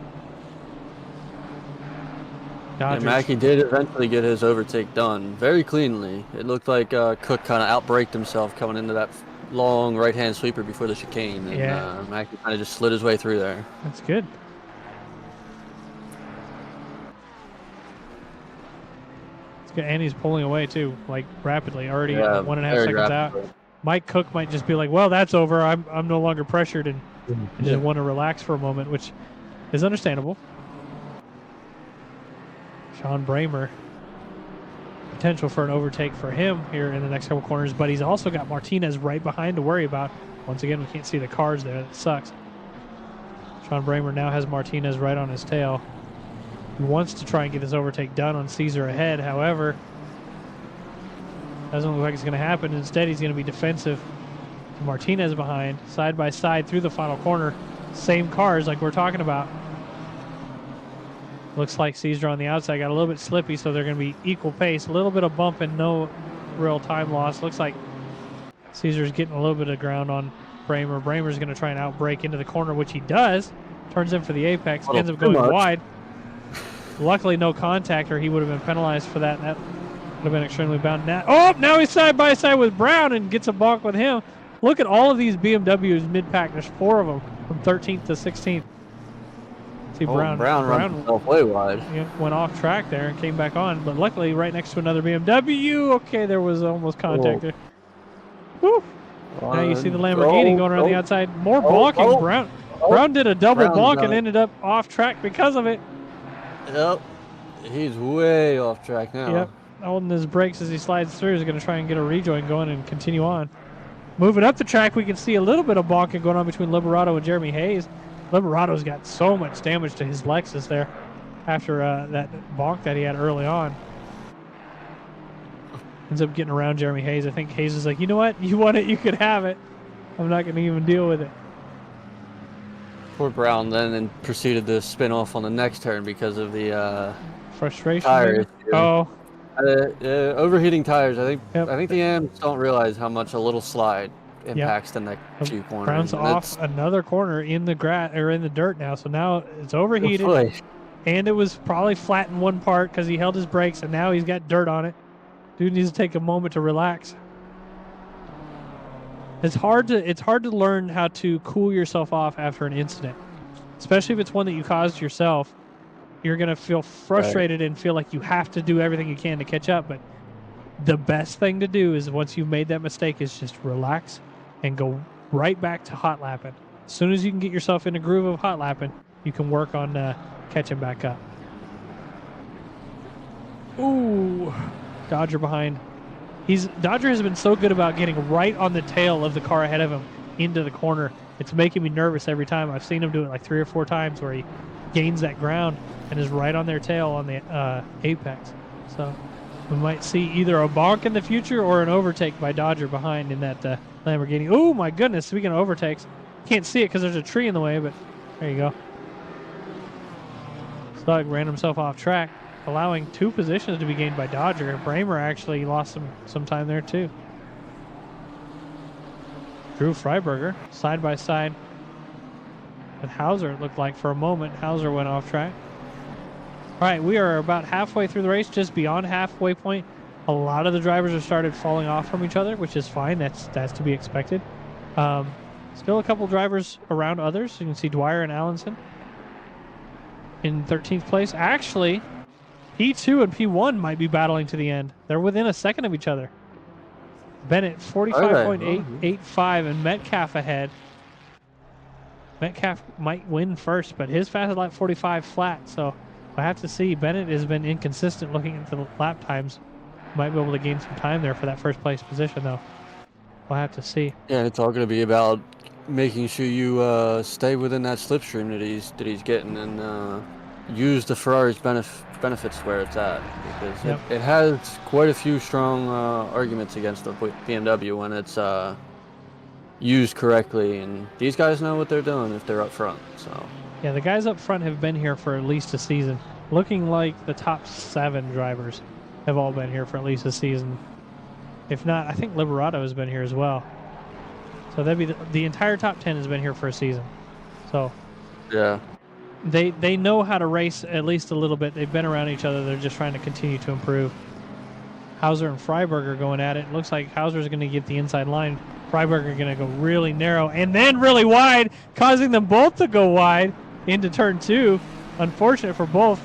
Yeah, Mackey did eventually get his overtake done very cleanly. It looked like Cook kind of outbraked himself coming into that long right-hand sweeper before the chicane. And Mackey kind of just slid his way through there. That's good. It's good. And he's pulling away, too, like rapidly, already 1.5 seconds rapidly out. Mike Cook might just be like, well, that's over. I'm no longer pressured and just want to relax for a moment, which is understandable. Sean Bramer, potential for an overtake for him here in the next couple corners, but he's also got Martinez right behind to worry about. Once again, we can't see the cars there. That sucks. Sean Bramer now has Martinez right on his tail. He wants to try and get this overtake done on Caesar ahead. However, doesn't look like it's going to happen. Instead, he's going to be defensive. Martinez behind, side by side through the final corner. Same cars like we're talking about. Looks like Caesar on the outside got a little bit slippy, so they're going to be equal pace. A little bit of bump and no real time loss. Looks like Caesar's getting a little bit of ground on Bramer. Bramer's going to try and outbrake into the corner, which he does. Turns in for the apex, ends up going wide. Luckily, no contact, or he would have been penalized for that. And that would have been extremely bound. Now he's side by side with Brown and gets a bonk with him. Look at all of these BMWs mid-pack. There's 4 of them from 13th to 16th. See, Brown way wide. Went off track there and came back on, but luckily right next to another BMW. Okay, there was almost contact there. Woo. Now you see the Lamborghini going around the outside. More bonking. Brown did a double bonk and ended up off track because of it. Yep. He's way off track now. Yep. Holding his brakes as he slides through. He's going to try and get a rejoin going and continue on. Moving up the track, we can see a little bit of bonking going on between Liberato and Jeremy Hayes. Liberato's got so much damage to his Lexus there after that bonk that he had early on. Ends up getting around Jeremy Hayes. I think Hayes is like, you know what? You want it, you could have it. I'm not going to even deal with it. Poor Brown then proceeded to spin off on the next turn because of the frustration. Tires. Oh. Overheating tires. I think the AMs don't realize how much a little slide impacts the next 2 corners. Brown's off another corner in the grass or in the dirt now. So now it's overheated, and it was probably flat in one part because he held his brakes, and now he's got dirt on it. Dude needs to take a moment to relax. It's hard to learn how to cool yourself off after an incident, especially if it's one that you caused yourself. You're going to feel frustrated and feel like you have to do everything you can to catch up. But the best thing to do is once you've made that mistake is just relax and go right back to hot lapping. As soon as you can get yourself in a groove of hot lapping, you can work on catching back up. Ooh, Dodger behind. Dodger has been so good about getting right on the tail of the car ahead of him into the corner. It's making me nervous every time. I've seen him do it like 3 or 4 times where he gains that ground and is right on their tail on the apex. So we might see either a bonk in the future or an overtake by Dodger behind in that Lamborghini. Oh my goodness, speaking of overtakes, can't see it because there's a tree in the way, but there you go. Slug ran himself off track, allowing 2 positions to be gained by Dodger. Bramer actually lost some time there too. Drew Freiberger side by side with Hauser, it looked like for a moment. Hauser went off track. All right, we are about halfway through the race, just beyond halfway point. A lot of the drivers have started falling off from each other, which is fine. That's to be expected. Still a couple drivers around others. You can see Dwyer and Allenson. in 13th place. Actually, P2 and P1 might be battling to the end. They're within a second of each other. Bennett 45.885 and Metcalf ahead. Metcalf might win first, but his fastest lap 45 flat. So I have to see. Bennett has been inconsistent looking at the lap times. Might be able to gain some time there for that first place position, though. We'll have to see. Yeah, it's all going to be about making sure you stay within that slipstream that he's getting and use the Ferrari's benefits where it's at, because it has quite a few strong arguments against the BMW when it's used correctly, and these guys know what they're doing if they're up front. So yeah, the guys up front have been here for at least a season. Looking like the top 7 drivers have all been here for at least a season. If not, I think Liberato has been here as well. So that'd be the entire top 10 has been here for a season. So yeah, they know how to race at least a little bit. They've been around each other. They're just trying to continue to improve. Hauser and Freiberger going at it. Looks like Hauser's going to get the inside line. Freiberger going to go really narrow and then really wide, causing them both to go wide into turn 2. Unfortunate for both.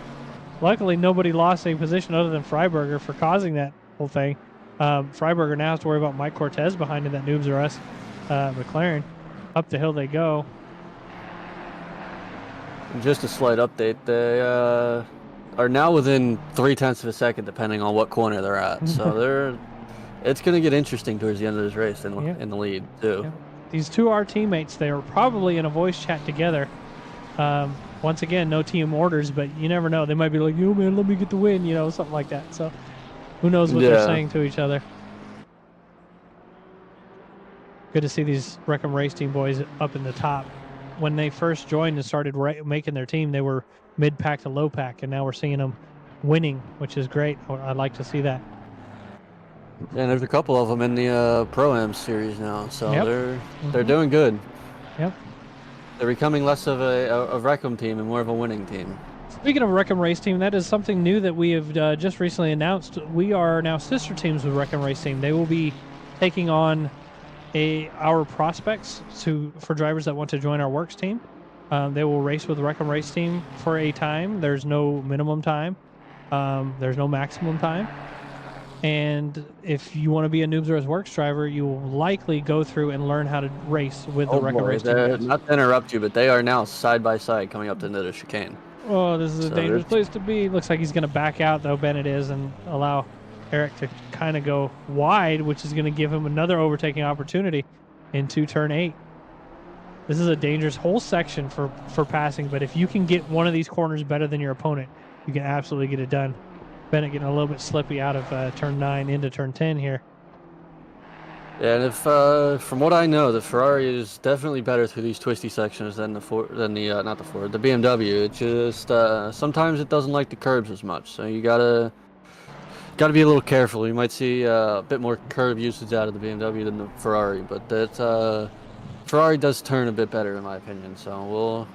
Luckily, nobody lost a position other than Freiberger for causing that whole thing. Freiberger now has to worry about Mike Cortez behind him, that Noobs R Us McLaren. Up the hill they go. Just a slight update. They are now within 0.3 of a second, depending on what corner they're at. So it's going to get interesting towards the end of this race in the lead too. Yeah. These two are teammates. They are probably in a voice chat together. Once again, no team orders, but you never know. They might be like, "Yo, man, let me get the win," something like that. So who knows what they're saying to each other. Good to see these Wreckham Race Team boys up in the top. When they first joined and started making their team, they were mid-pack to low-pack, and now we're seeing them winning, which is great. I'd like to see that. And there's a couple of them in the Pro-Am series now, so they're doing good. Yep. They're becoming less of a Wreckham team and more of a winning team. Speaking of Wreckham Race Team, that is something new that we have just recently announced. We are now sister teams with Wreckham Race Team. They will be taking on our prospects for drivers that want to join our works team. They will race with Wreckham Race Team for a time. There's no minimum time. There's no maximum time. And if you want to be a Noobs R Us Works driver, you will likely go through and learn how to race with the Wreckham Race Team. Not to interrupt you, but they are now side by side coming up to the chicane. Oh, this is a dangerous place to be. Looks like he's going to back out, though, Bennett is, and allow Eric to kind of go wide, which is going to give him another overtaking opportunity into turn 8. This is a dangerous whole section for passing, but if you can get one of these corners better than your opponent, you can absolutely get it done. Bennett getting a little bit slippy out of turn 9 into turn 10 here. Yeah, and if from what I know, the Ferrari is definitely better through these twisty sections than the BMW. It just sometimes it doesn't like the curbs as much, so you gotta be a little careful. You might see a bit more curb usage out of the BMW than the Ferrari, but that Ferrari does turn a bit better in my opinion. So we'll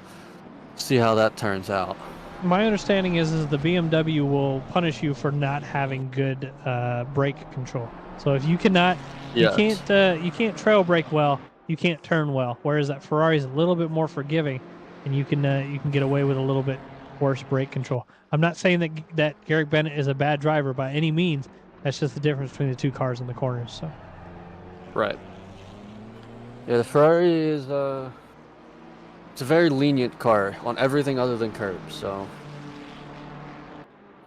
see how that turns out. My understanding is the BMW will punish you for not having good brake control. So if you cannot, you can't trail brake well, you can't turn well. Whereas that Ferrari is a little bit more forgiving, and you can get away with a little bit worse brake control. I'm not saying that Garrick Bennett is a bad driver by any means. That's just the difference between the two cars in the corners. So. Right. Yeah, the Ferrari is it's a very lenient car on everything other than curbs, so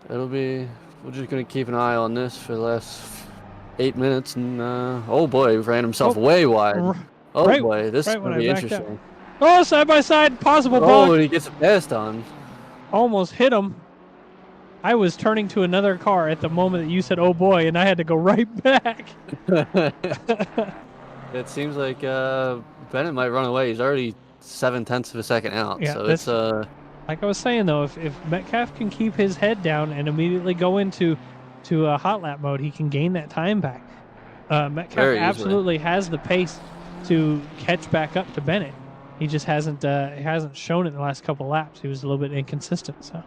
we're just gonna keep an eye on this for the last 8 minutes, and oh boy, he ran himself way wide. Oh boy, this is gonna be interesting. Oh, side by side, possible ball. Oh, and he gets a pass on. Almost hit him. I was turning to another car at the moment that you said, "Oh boy," and I had to go right back. It seems like Bennett might run away. He's already 0.7 of a second out. Yeah, so it's like I was saying though, if Metcalf can keep his head down and immediately go into hot lap mode, he can gain that time back. Metcalf absolutely has the pace to catch back up to Bennett. He just hasn't shown it in the last couple laps. He was a little bit inconsistent, so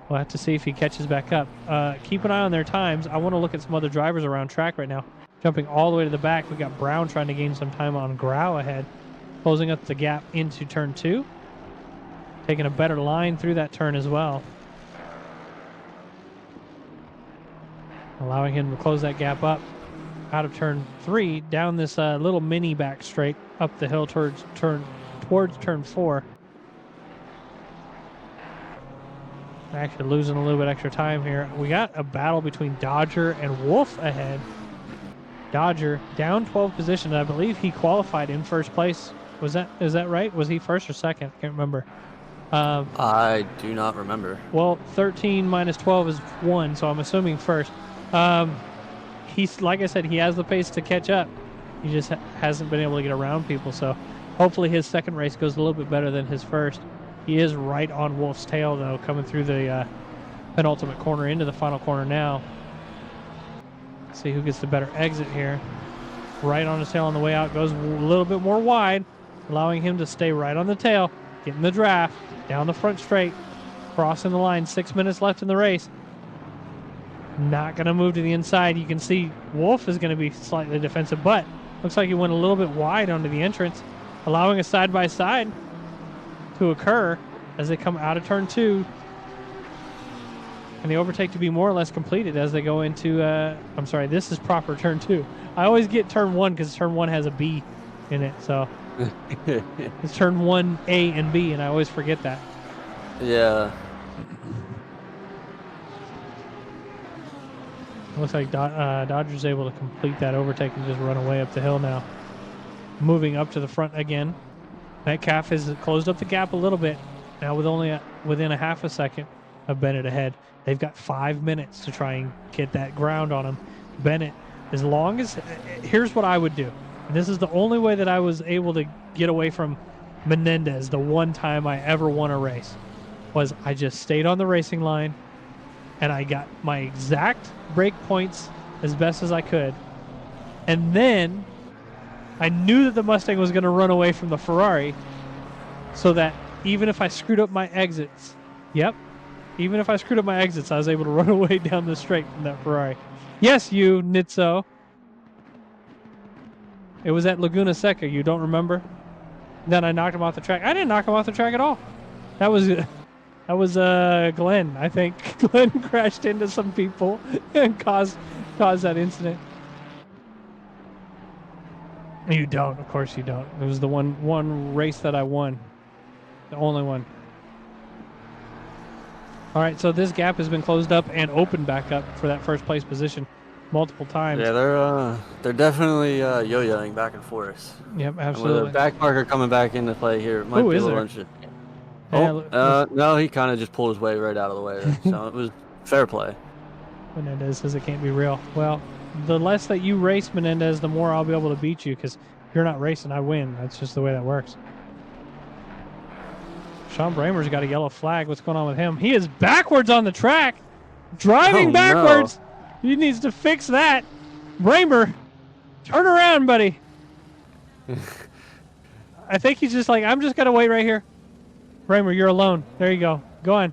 we'll have to see if he catches back up. Keep an eye on their times. I want to look at some other drivers around track right now. Jumping all the way to the back, we got Brown trying to gain some time on Grau ahead, closing up the gap into turn 2. taking a better line through that turn as well, allowing him to close that gap up out of turn 3 down this little mini back straight up the hill towards turn 4. Actually losing a little bit extra time here. We got a battle between Dodger and Wolf ahead. Dodger down 12 positions. I believe he qualified in first place. Is that right? Was he first or second? I can't remember. I do not remember. Well, 13 minus 12 is 1, so I'm assuming first. He's, like I said, he has the pace to catch up. He just hasn't been able to get around people, so hopefully his second race goes a little bit better than his first. He is right on Wolf's tail, though, coming through the penultimate corner into the final corner now. See who gets the better exit here. Right on his tail on the way out. Goes a little bit more wide, allowing him to stay right on the tail, getting the draft, down the front straight, crossing the line. 6 minutes left in the race. Not going to move to the inside. You can see Wolf is going to be slightly defensive, but looks like he went a little bit wide onto the entrance, allowing a side-by-side to occur as they come out of turn 2. And the overtake to be more or less completed as they go into, I'm sorry, this is proper turn 2. I always get turn 1 because turn 1 has a B in it, so it's turn 1A and B, and I always forget that. Yeah. Looks like Dodger's able to complete that overtake and just run away up the hill now. Moving up to the front again. Metcalf has closed up the gap a little bit, now with only within a half a second of Bennett ahead. They've got 5 minutes to try and get that ground on him. Bennett, as long as... Here's what I would do. And this is the only way that I was able to get away from Menendez the one time I ever won a race, was I just stayed on the racing line and I got my exact break points as best as I could. And then I knew that the Mustang was going to run away from the Ferrari, so that even if I screwed up my exits, even if I screwed up my exits, I was able to run away down the straight from that Ferrari. Yes, you, Nitso. It was at Laguna Seca. You don't remember? Then I knocked him off the track. I didn't knock him off the track at all. That was Glenn, I think. Glenn crashed into some people and caused that incident. You don't. Of course you don't. It was the one race that I won. The only one. All right, so this gap has been closed up and opened back up for that first place position multiple times. Yeah, they're definitely yo-yoing back and forth. Yep, absolutely. And with a back marker coming back into play here, it might be a little interesting. No, he kind of just pulled his way right out of the way there, so it was fair play. Menendez says it can't be real. Well, the less that you race, Menendez, the more I'll be able to beat you, because if you're not racing, I win. That's just the way that works. Sean Bramer's got a yellow flag. What's going on with him? He is backwards on the track. Driving backwards. No. He needs to fix that. Bramer, turn around, buddy. I think he's just like, I'm just going to wait right here. Bramer, you're alone. There you go. Go on.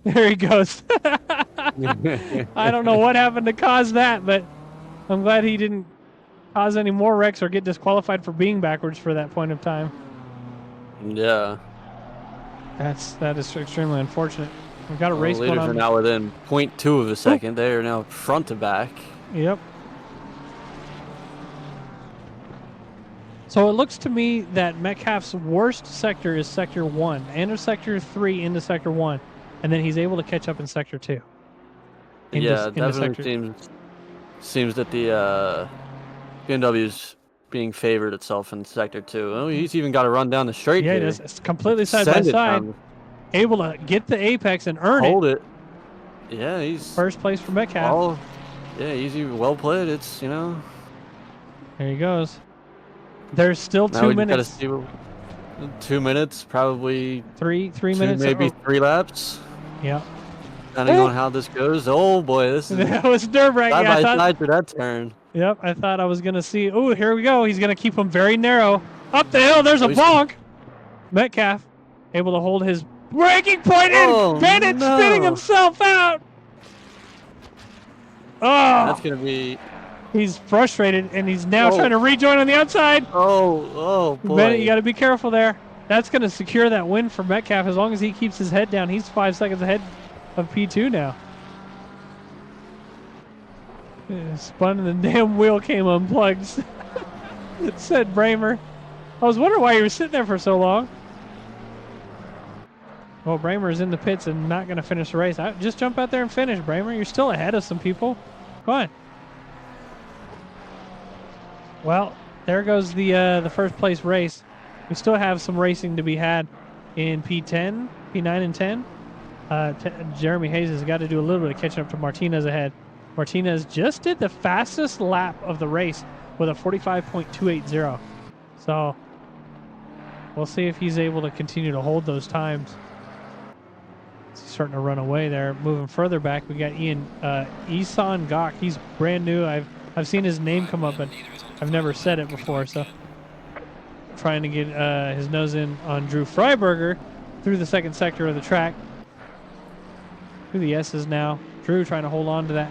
There he goes. I don't know what happened to cause that, but I'm glad he didn't cause any more wrecks or get disqualified for being backwards for that point of time. Yeah. That is extremely unfortunate. We've got a race going on. Leaders are now within 0.2 of a second. They are now front to back. Yep. So it looks to me that Metcalf's worst sector is Sector 1. End of Sector 3 into Sector 1. And then he's able to catch up in Sector 2. Definitely seems that the BMW's being favored itself in Sector 2. Oh, he's even got to run down the straight here. Yeah, it's completely side by side. Able to get the apex and earn Hold it. Yeah, he's... First place for Metcalf. Yeah, easy, well played. It's, There he goes. There's still 2 minutes. 2 minutes, probably... Three minutes. Maybe 3 laps. Yeah. Depending on how this goes. Oh, boy, this is... That was nerve-wracking. Side by side for that turn. Yep, I thought I was going to see... Oh, here we go. He's going to keep him very narrow. Up the hill, there's a bonk. Metcalf able to hold his braking point in. Bennett spinning himself out. Oh. That's going to be... He's frustrated, and he's now trying to rejoin on the outside. Oh, boy. Bennett, you got to be careful there. that's going to secure that win for Metcalf. As long as he keeps his head down, he's 5 seconds ahead of P2 now. Spun and the damn wheel came unplugged, said Bramer. I was wondering why he was sitting there for so long. Well, Bramer is in the pits and not going to finish the race. Just jump out there and finish, Bramer. You're still ahead of some people. Come on. Well, there goes the first place race. We still have some racing to be had in P10, P9 and 10. Jeremy Hayes has got to do a little bit of catching up to Martinez ahead. Martinez just did the fastest lap of the race with a 45.280. So we'll see if he's able to continue to hold those times. He's starting to run away there. Moving further back, we got Isan Gok. He's brand new. I've seen his name come up, but I've never said it before. So trying to get his nose in on Drew Freiberger through the second sector of the track. Through the S's now. Drew trying to hold on to that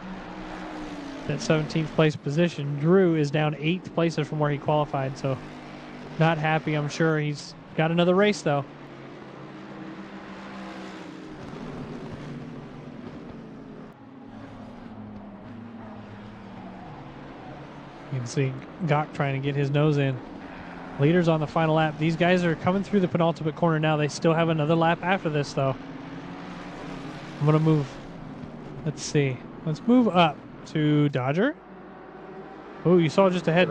17th place position. Drew is down 8 places from where he qualified, so not happy, I'm sure. He's got another race, though. You can see Gok trying to get his nose in. Leaders on the final lap. These guys are coming through the penultimate corner now. They still have another lap after this, though. I'm going to move. Let's see. Let's move up to Dodger. Oh, you saw just ahead.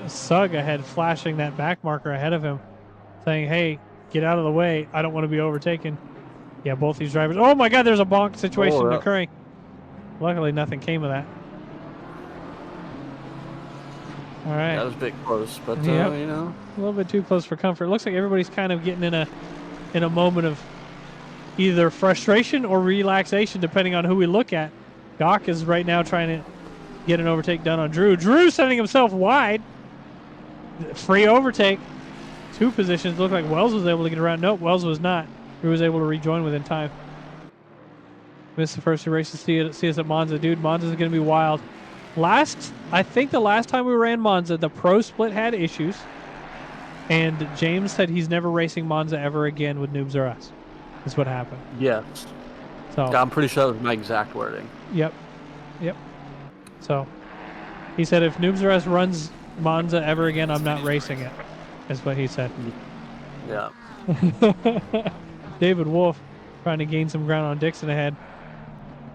Sugg ahead flashing that back marker ahead of him, saying, hey, get out of the way. I don't want to be overtaken. Yeah, both these drivers. Oh, my God, there's a bonk situation occurring. Luckily, nothing came of that. All right. That was a bit close, but, yep. you know. A little bit too close for comfort. It looks like everybody's kind of getting in a moment of either frustration or relaxation, depending on who we look at. Gok is right now trying to get an overtake done on Drew. Drew setting himself wide. Free overtake. 2 positions. Looked like Wells was able to get around. Nope, Wells was not. Drew was able to rejoin within time. Missed the first 2 races. See us at Monza. Dude, Monza's going to be wild. I think the last time we ran Monza, the pro split had issues. And James said he's never racing Monza ever again with Noobs R Us. Is what happened. Yes. So I'm pretty sure that was my exact wording. Yep. So he said if Noobs R Us runs Monza ever again, I'm not racing it. Is what he said. Yeah. David Wolf trying to gain some ground on Dixon ahead.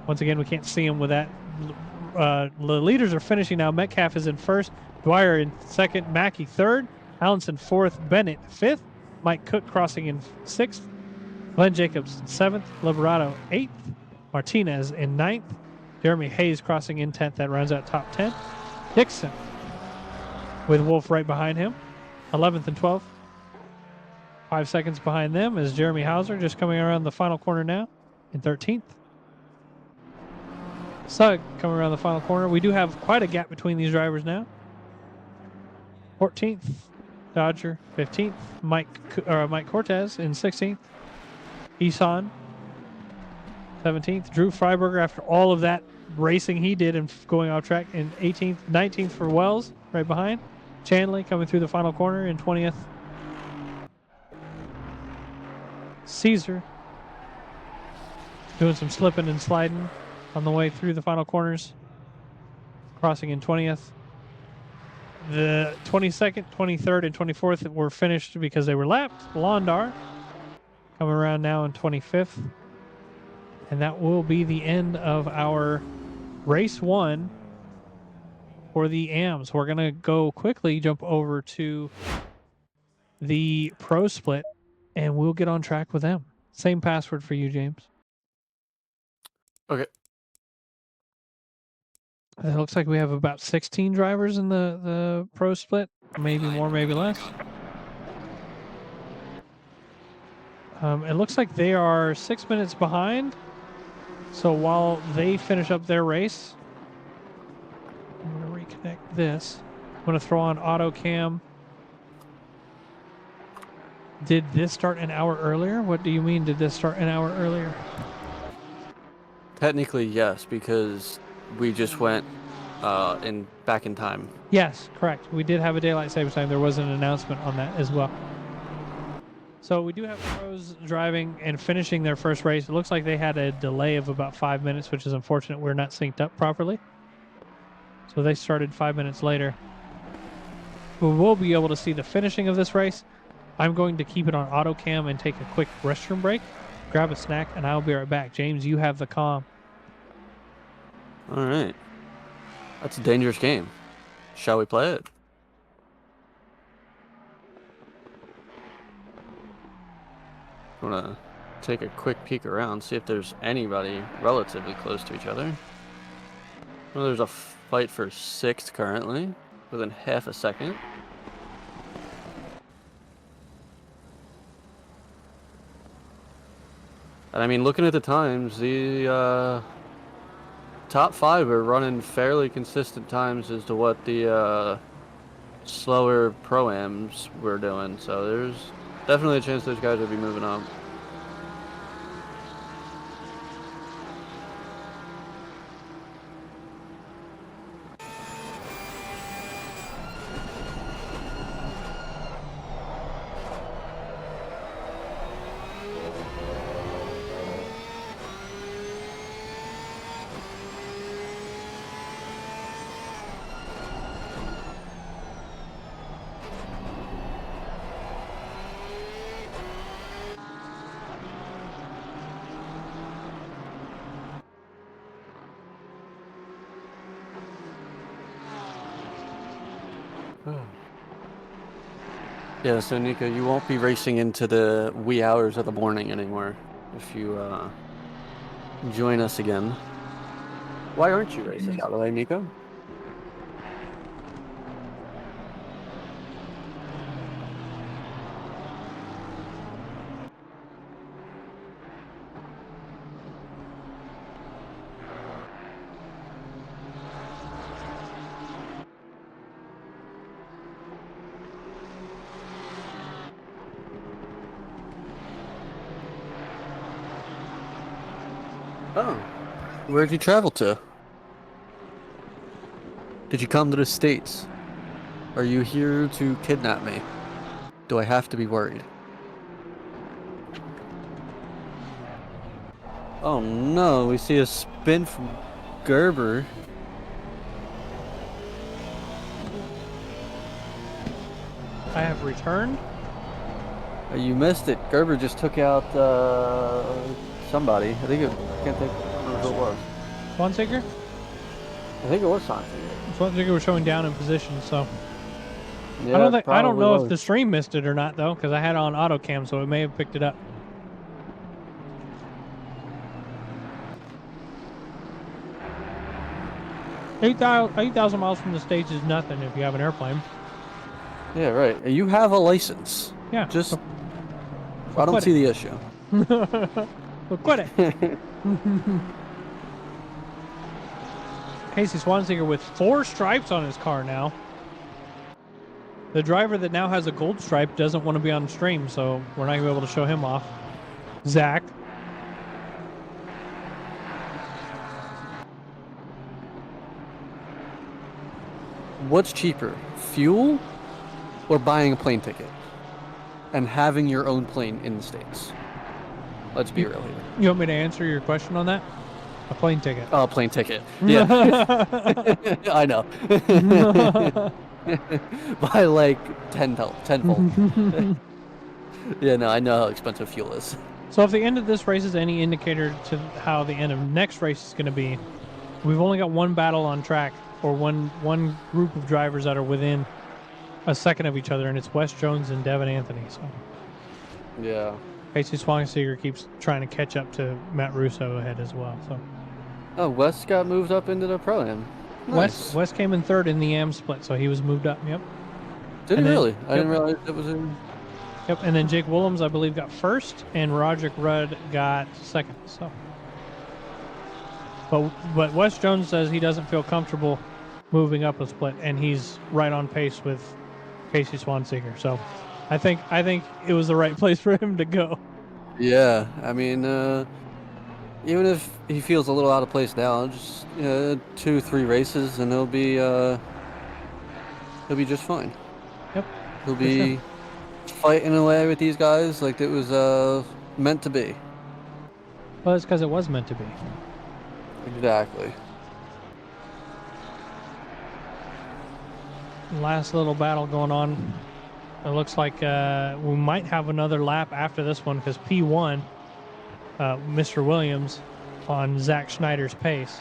Once again, we can't see him with that. The leaders are finishing now. Metcalf is in first. Dwyer in second. Mackey third. Allenson fourth. Bennett fifth. Mike Cook crossing in sixth. Glenn Jacobs seventh. Liberato eighth. Martinez in ninth. Jeremy Hayes crossing in 10th. That rounds out top 10. Dixon with Wolf right behind him. 11th and 12th. 5 seconds behind them is Jeremy Hauser just coming around the final corner now in 13th. Sugg coming around the final corner. We do have quite a gap between these drivers now. 14th, Dodger. 15th, Mike Cortez in 16th. Isan, 17th. Drew Freiberger, after all of that racing he did and going off track, in 18th. 19th for Wells, right behind. Chanley coming through the final corner in 20th. Caesar doing some slipping and sliding on the way through the final corners, crossing in 20th. The 22nd, 23rd, and 24th were finished because they were lapped. Londar coming around now in 25th. And that will be the end of our race 1 for the AMs. We're going to go quickly jump over to the pro split, and we'll get on track with them. Same password for you, James. Okay. It looks like we have about 16 drivers in the pro split. Maybe more, maybe less. It looks like they are 6 minutes behind. So while they finish up their race, I'm going to reconnect this. I'm going to throw on auto cam. Did this start an hour earlier? What do you mean, did this start an hour earlier? Technically, yes, because we just went back in time. Yes, correct. We did have a daylight savings time. There was an announcement on that as well. So we do have pros driving and finishing their first race. It looks like they had a delay of about 5 minutes, which is unfortunate. We're not synced up properly. So they started 5 minutes later. We will be able to see the finishing of this race. I'm going to keep it on auto cam and take a quick restroom break, grab a snack, and I'll be right back. James, you have the comm. All right. That's a dangerous game. Shall we play it? I'm gonna take a quick peek around, see if there's anybody relatively close to each other. Well, there's a fight for 6th currently, within half a second. And I mean, looking at the times, the top 5 are running fairly consistent times as to what the slower pro-ams were doing, so there's definitely a chance those guys will be moving up. Yeah, so Nico, you won't be racing into the wee hours of the morning anymore if you join us again. Why aren't you racing, by the way, Nico? Oh, where'd you travel to? Did you come to the States? Are you here to kidnap me? Do I have to be worried? Oh no, we see a spin from Gerber. I have returned. You missed it. Gerber just took out somebody. I can't think who it was. Swanseeker? I think it was Santi. Swanseeker was showing down in position, so. Yeah, I don't know was. if the stream missed it or not, though, because I had it on auto cam, so it may have picked it up. Eight thousand miles from the States is nothing if you have an airplane. Yeah, right. You have a license. Yeah. Just, so I don't see the issue. Well, quit it. Casey Swanseeker with 4 stripes on his car now. The driver that now has a gold stripe doesn't want to be on stream, so we're not going to be able to show him off. Zach. What's cheaper, fuel or buying a plane ticket and having your own plane in the States? Let's be real here. You want me to answer your question on that? A plane ticket. Oh, plane ticket. Yeah. I know. By like tenfold. Yeah, no, I know how expensive fuel is. So if the end of this race is any indicator to how the end of next race is going to be, we've only got one battle on track, or one group of drivers that are within a second of each other, and it's Wes Jones and Devin Anthony. So yeah, Casey Swanseeker keeps trying to catch up to Matt Russo ahead as well. So Wes got moved up into the Pro-Am. Nice. Wes came in 3rd in the AM split, so he was moved up. Yep. Did he really? I didn't realize it was in. Yep, and then Jake Willems, I believe, got 1st, and Roderick Rudd got 2nd. So, but Wes Jones says he doesn't feel comfortable moving up a split, and he's right on pace with Casey Swanseeker. So, I think it was the right place for him to go. Yeah, I mean, even if he feels a little out of place now, just 2-3 races, and he'll be just fine. Yep. He'll be fighting away with these guys like it was meant to be. Well, it's because it was meant to be. Exactly. Last little battle going on. It looks like we might have another lap after this one because P1, Mr. Williams, on Zach Schneider's pace,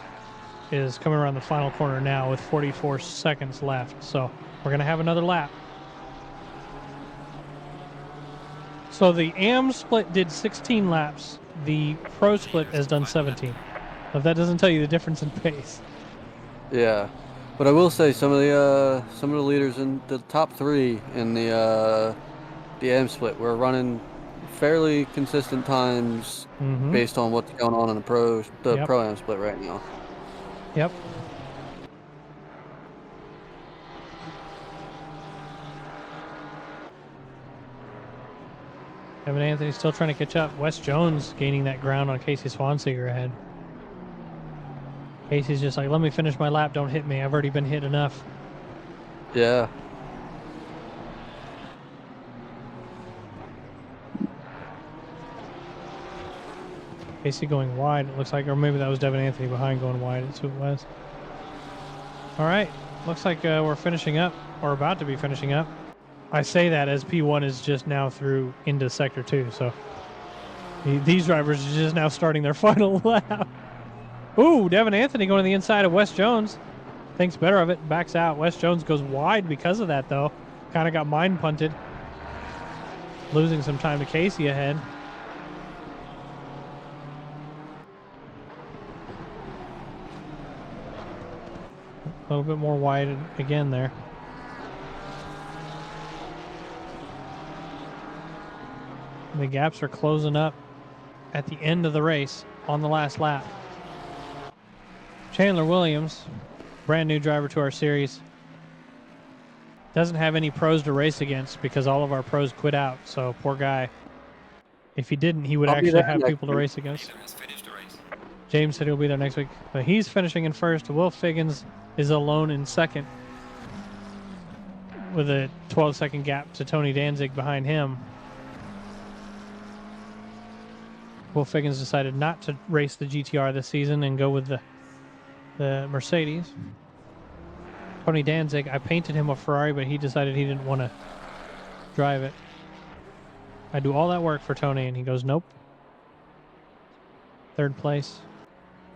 is coming around the final corner now with 44 seconds left. So we're going to have another lap. So the AM split did 16 laps. The Pro split has done 17. If that doesn't tell you the difference in pace. Yeah, but I will say some of the leaders in the top 3 in the AM split were running fairly consistent times based on what's going on in the Pro AM split right now. Yep. Evan Anthony still trying to catch up. Wes Jones gaining that ground on Casey Swanseger ahead. Casey's just like, let me finish my lap. Don't hit me. I've already been hit enough. Yeah. Casey going wide, it looks like, or maybe that was Devin Anthony behind going wide. That's who it was. All right. Looks like we're finishing up, or about to be finishing up. I say that as P1 is just now through into Sector 2, so these drivers are just now starting their final lap. Ooh, Devin Anthony going to the inside of Wes Jones. Thinks better of it, backs out. Wes Jones goes wide because of that, though. Kind of got mind punted. Losing some time to Casey ahead. A little bit more wide again there. The gaps are closing up at the end of the race on the last lap. Chandler Williams, brand new driver to our series, doesn't have any pros to race against because all of our pros quit out. So poor guy. If he didn't, he would actually have people to race against. James said he'll be there next week. But he's finishing in first. Will Figgins is alone in second with a 12-second gap to Tony Danzig behind him. Will Figgins decided not to race the GTR this season and go with the Mercedes. Tony Danzig, I painted him a Ferrari, but he decided he didn't want to drive it. I do all that work for Tony, and he goes, nope. Third place.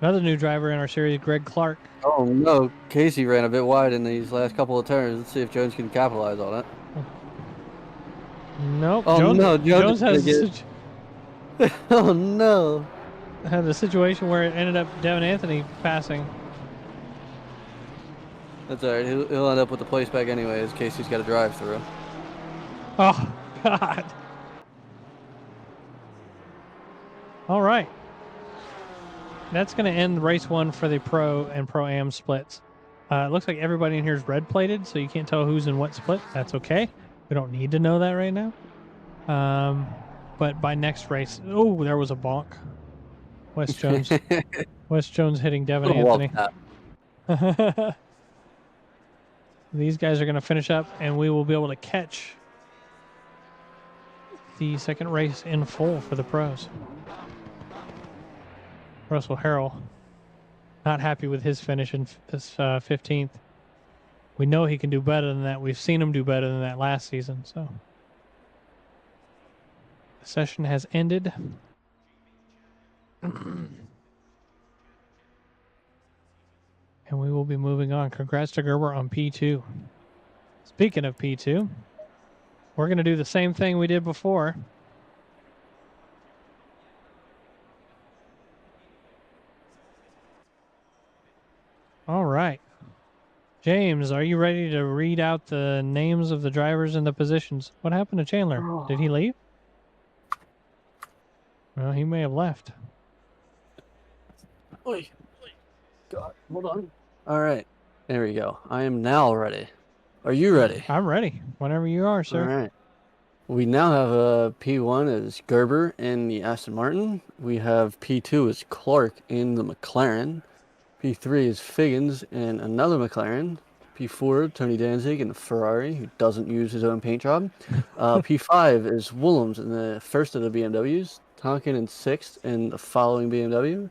Another new driver in our series, Greg Clark. Oh no, Casey ran a bit wide in these last couple of turns. Let's see if Jones can capitalize on it. Nope. Oh Jones, no, Jones has oh no. had a situation where it ended up Devin Anthony passing. That's alright. He'll end up with the place back anyway, as Casey's got to drive through. Oh, God. All right. That's going to end race 1 for the Pro and Pro-Am splits. It looks like everybody in here is red-plated, so you can't tell who's in what split. That's okay. We don't need to know that right now. But by next race... Oh, there was a bonk. Wes Jones. Wes Jones hitting Devin Anthony. These guys are going to finish up, and we will be able to catch the second race in full for the pros. Russell Harrell, not happy with his finish in this 15th. We know he can do better than that. We've seen him do better than that last season. So the session has ended. And we will be moving on. Congrats to Gerber on P2. Speaking of P2, we're going to do the same thing we did before. All right. James, are you ready to read out the names of the drivers and the positions? What happened to Chandler? Did he leave? Well, he may have left. Oi. God, hold on. All right. There we go. I am now ready. Are you ready? I'm ready. Whenever you are, sir. All right. We now have a P1 as Gerber in the Aston Martin. We have P2 as Clark in the McLaren. P3 is Figgins in another McLaren. P4, Tony Danzig in the Ferrari, who doesn't use his own paint job. P5 is Willems in the first of the BMWs, Tonkin in sixth in the following BMW,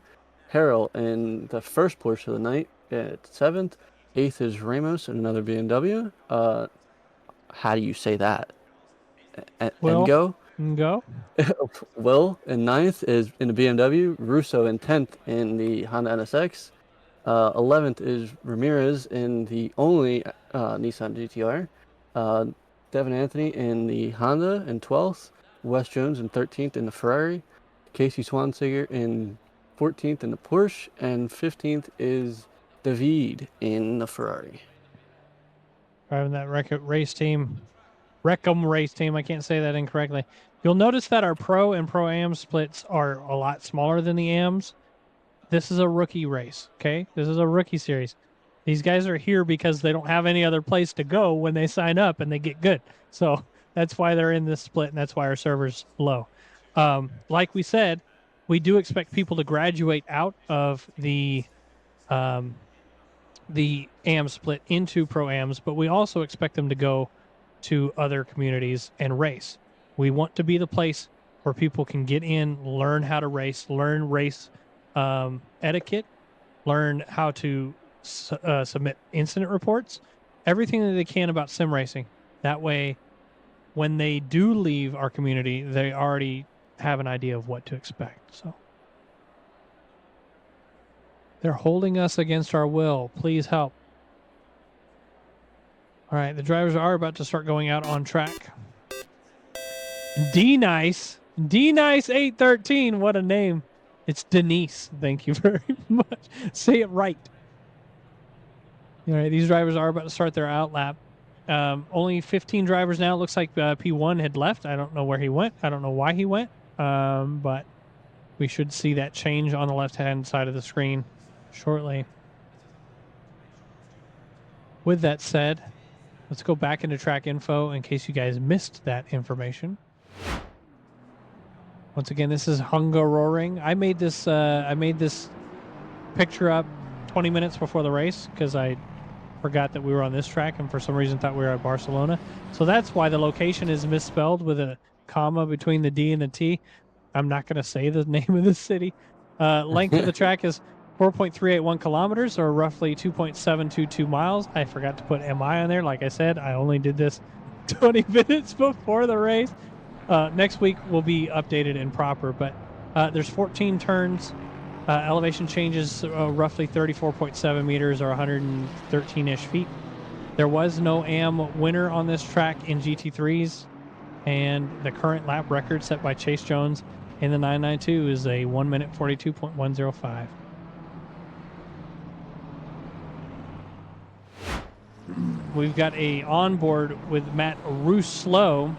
Harrell in the first Porsche of the night at seventh, eighth is Ramos in another BMW. How do you say that? Engo? Go. Will in ninth is in the BMW, Russo in 10th in the Honda NSX. 11th is Ramirez in the only Nissan GTR. Devin Anthony in the Honda in 12th. Wes Jones in 13th in the Ferrari. Casey Swanseger in 14th in the Porsche. And 15th is David in the Ferrari. Driving that Reckham race team. I can't say that incorrectly. You'll notice that our Pro and Pro-Am splits are a lot smaller than the AMs. This is a rookie race, okay? This is a rookie series. These guys are here because they don't have any other place to go when they sign up and they get good. So that's why they're in this split, and that's why our server's low. Like we said, we do expect people to graduate out of the AM split into Pro-Ams, but we also expect them to go to other communities and race. We want to be the place where people can get in, learn how to race, learn race etiquette, learn how to submit incident reports, everything that they can about sim racing. That way, when they do leave our community, they already have an idea of what to expect. So they're holding us against our will. Please help. All right, the drivers are about to start going out on track. D-Nice 813. What a name. It's Denise. Thank you very much. Say it right. All right, these drivers are about to start their out lap. Only 15 drivers now. It looks like P1 had left. I don't know where he went. I don't know why he went. But we should see that change on the left-hand side of the screen shortly. With that said, let's go back into track info in case you guys missed that information. Once again, this is Hungaroring. I made this picture up 20 minutes before the race because I forgot that we were on this track and for some reason thought we were at Barcelona. So that's why the location is misspelled with a comma between the D and the T. I'm not going to say the name of the city. Length of the track is 4.381 kilometers, or roughly 2.722 miles. I forgot to put MI on there. Like I said, I only did this 20 minutes before the race. Next week will be updated and proper, but there's 14 turns. Elevation changes roughly 34.7 meters, or 113-ish feet. There was no AM winner on this track in GT3s, and the current lap record set by Chase Jones in the 992 is a 1 minute 42.105. We've got a onboard with Matt Russo.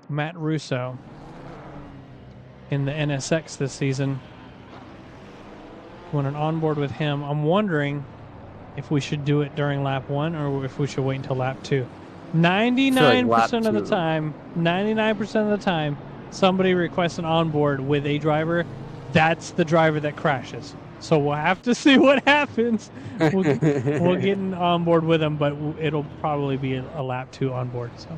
Matt Russo in the NSX this season. Went an onboard with him. I'm wondering if we should do it during lap 1 or if we should wait until lap 2. 99% of the time, 99% of the time, somebody requests an onboard with a driver. That's the driver that crashes. So we'll have to see what happens. We'll get an onboard with them, but it'll probably be a lap 2 onboard. So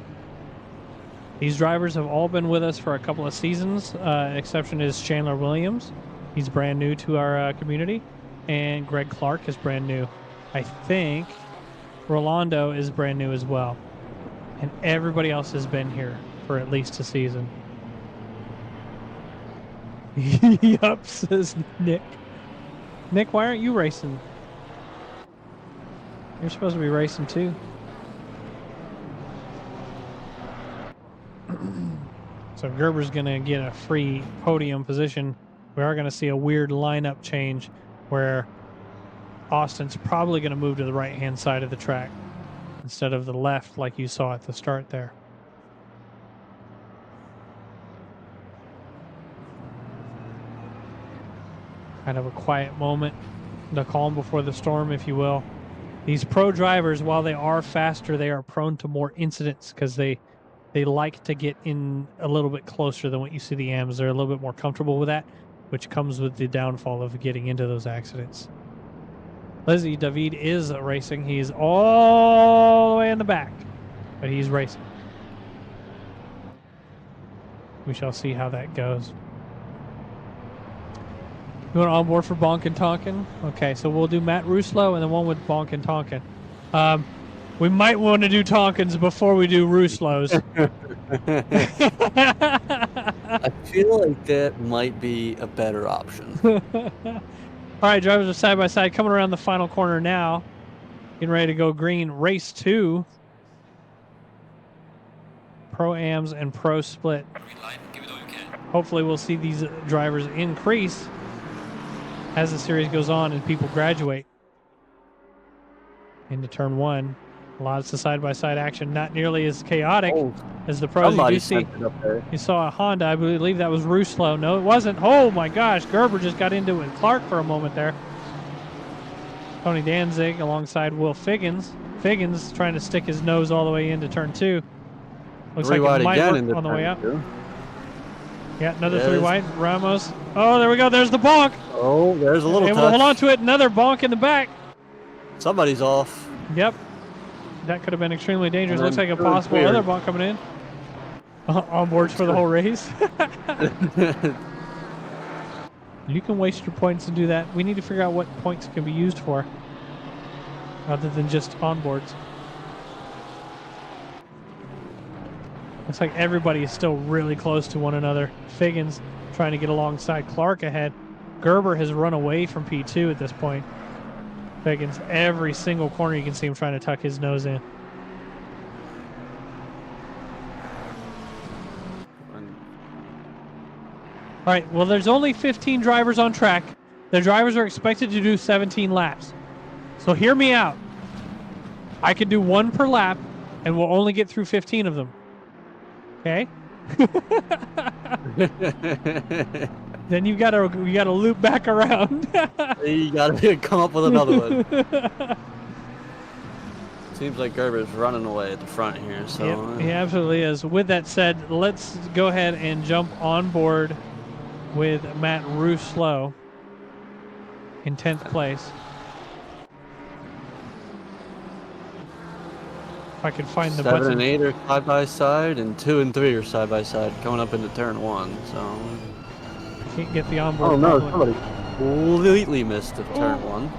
these drivers have all been with us for a couple of seasons. Exception is Chandler Williams. He's brand new to our community. And Greg Clark is brand new. I think Rolando is brand new as well. And everybody else has been here for at least a season. Yup, says Nick. Nick, why aren't you racing? You're supposed to be racing too. So Gerber's going to get a free podium position. We are going to see a weird lineup change where Austin's probably going to move to the right-hand side of the track instead of the left like you saw at the start there. Kind of a quiet moment, the calm before the storm, if you will. These pro drivers, while they are faster, they are prone to more incidents because they like to get in a little bit closer than what you see the AMs. They're a little bit more comfortable with that, which comes with the downfall of getting into those accidents. Lizzie, David is racing. He's all the way in the back, but he's racing. We shall see how that goes. You want on board for Bonk and Tonkin? Okay, so we'll do Matt Ruslow and then one with Bonk and Tonkin. We might want to do Tonkins before we do Ruslows. I feel like that might be a better option. All right, drivers are side by side coming around the final corner now. Getting ready to go green. Race 2. Pro-Ams and Pro Split. Hopefully we'll see these drivers increase as the series goes on and people graduate into turn 1. Lots of side-by-side action, not nearly as chaotic as the pros. You do see, you saw a Honda, I believe that was Ruslow. No, it wasn't. Oh my gosh, Gerber just got into it with Clark for a moment there. Tony Danzig alongside Will Figgins. Figgins trying to stick his nose all the way into turn 2. Looks like it might work on the way up. Yeah, another 3 wide. Ramos. Oh, there we go. There's the bonk. Oh, there's a little able to hold on to it. Another bonk in the back. Somebody's off. Yep. That could have been extremely dangerous. Looks like a possible other bonk coming in. On boards for the whole race. You can waste your points and do that. We need to figure out what points can be used for other than just onboards. Looks like everybody is still really close to one another. Figgins trying to get alongside Clark ahead. Gerber has run away from P2 at this point. Figgins, every single corner you can see him trying to tuck his nose in. All right, well, there's only 15 drivers on track. The drivers are expected to do 17 laps. So hear me out. I can do 1 per lap, and we'll only get through 15 of them. Okay? Then you gotta loop back around. You gotta come up with another one. Seems like Gerber's running away at the front here. So yep, he absolutely is. With that said, let's go ahead and jump on board with Matt Ruslow in 10th place. If I can find the button. 7 and 8 are side by side, and 2 and 3 are side by side, coming up into turn 1. So can't get the onboard. Oh no! Somebody completely missed the turn 1.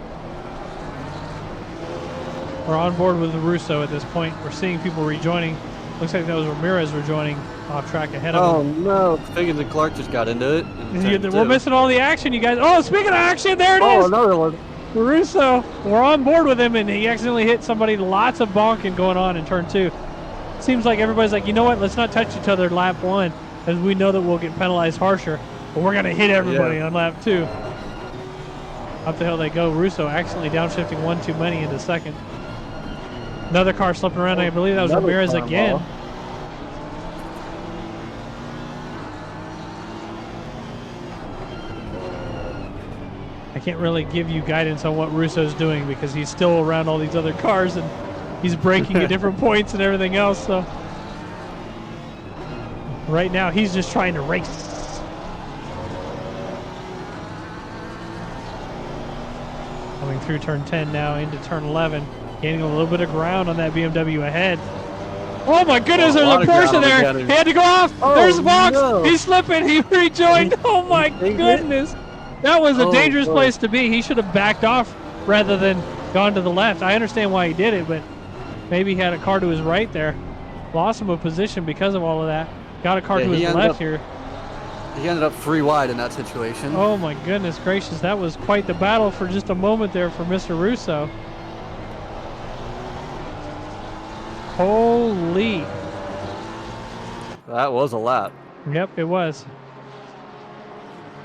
We're on board with Russo at this point. We're seeing people rejoining. Looks like that was Ramirez rejoining off track ahead of him. Oh no! Figgins and Clark just got into it. We're missing all the action, you guys. Oh, speaking of action, there it is! Oh, another one. Russo, we're on board with him, and he accidentally hit somebody. Lots of bonking going on in turn 2. Seems like everybody's like, you know what? Let's not touch each other lap 1, as we know that we'll get penalized harsher. But we're gonna hit everybody on lap 2. Up the hill they go. Russo accidentally downshifting 1 too many into second. Another car slipping around. I believe that was Ramirez again. I can't really give you guidance on what Russo's doing because he's still around all these other cars and he's braking at different points and everything else. So right now he's just trying to race. Coming through turn 10 now into turn 11, gaining a little bit of ground on that BMW ahead. Oh my goodness, there's a Porsche there. He had to go off. There's Vox. No. He's slipping. He rejoined. Oh my goodness. That was a dangerous place to be. He should have backed off rather than gone to the left. I understand why he did it, but maybe he had a car to his right there. Lost him a position because of all of that. Got a car to his left here. He ended up 3 wide in that situation. Oh my goodness gracious. That was quite the battle for just a moment there for Mr. Russo. Holy. That was a lap. Yep, it was.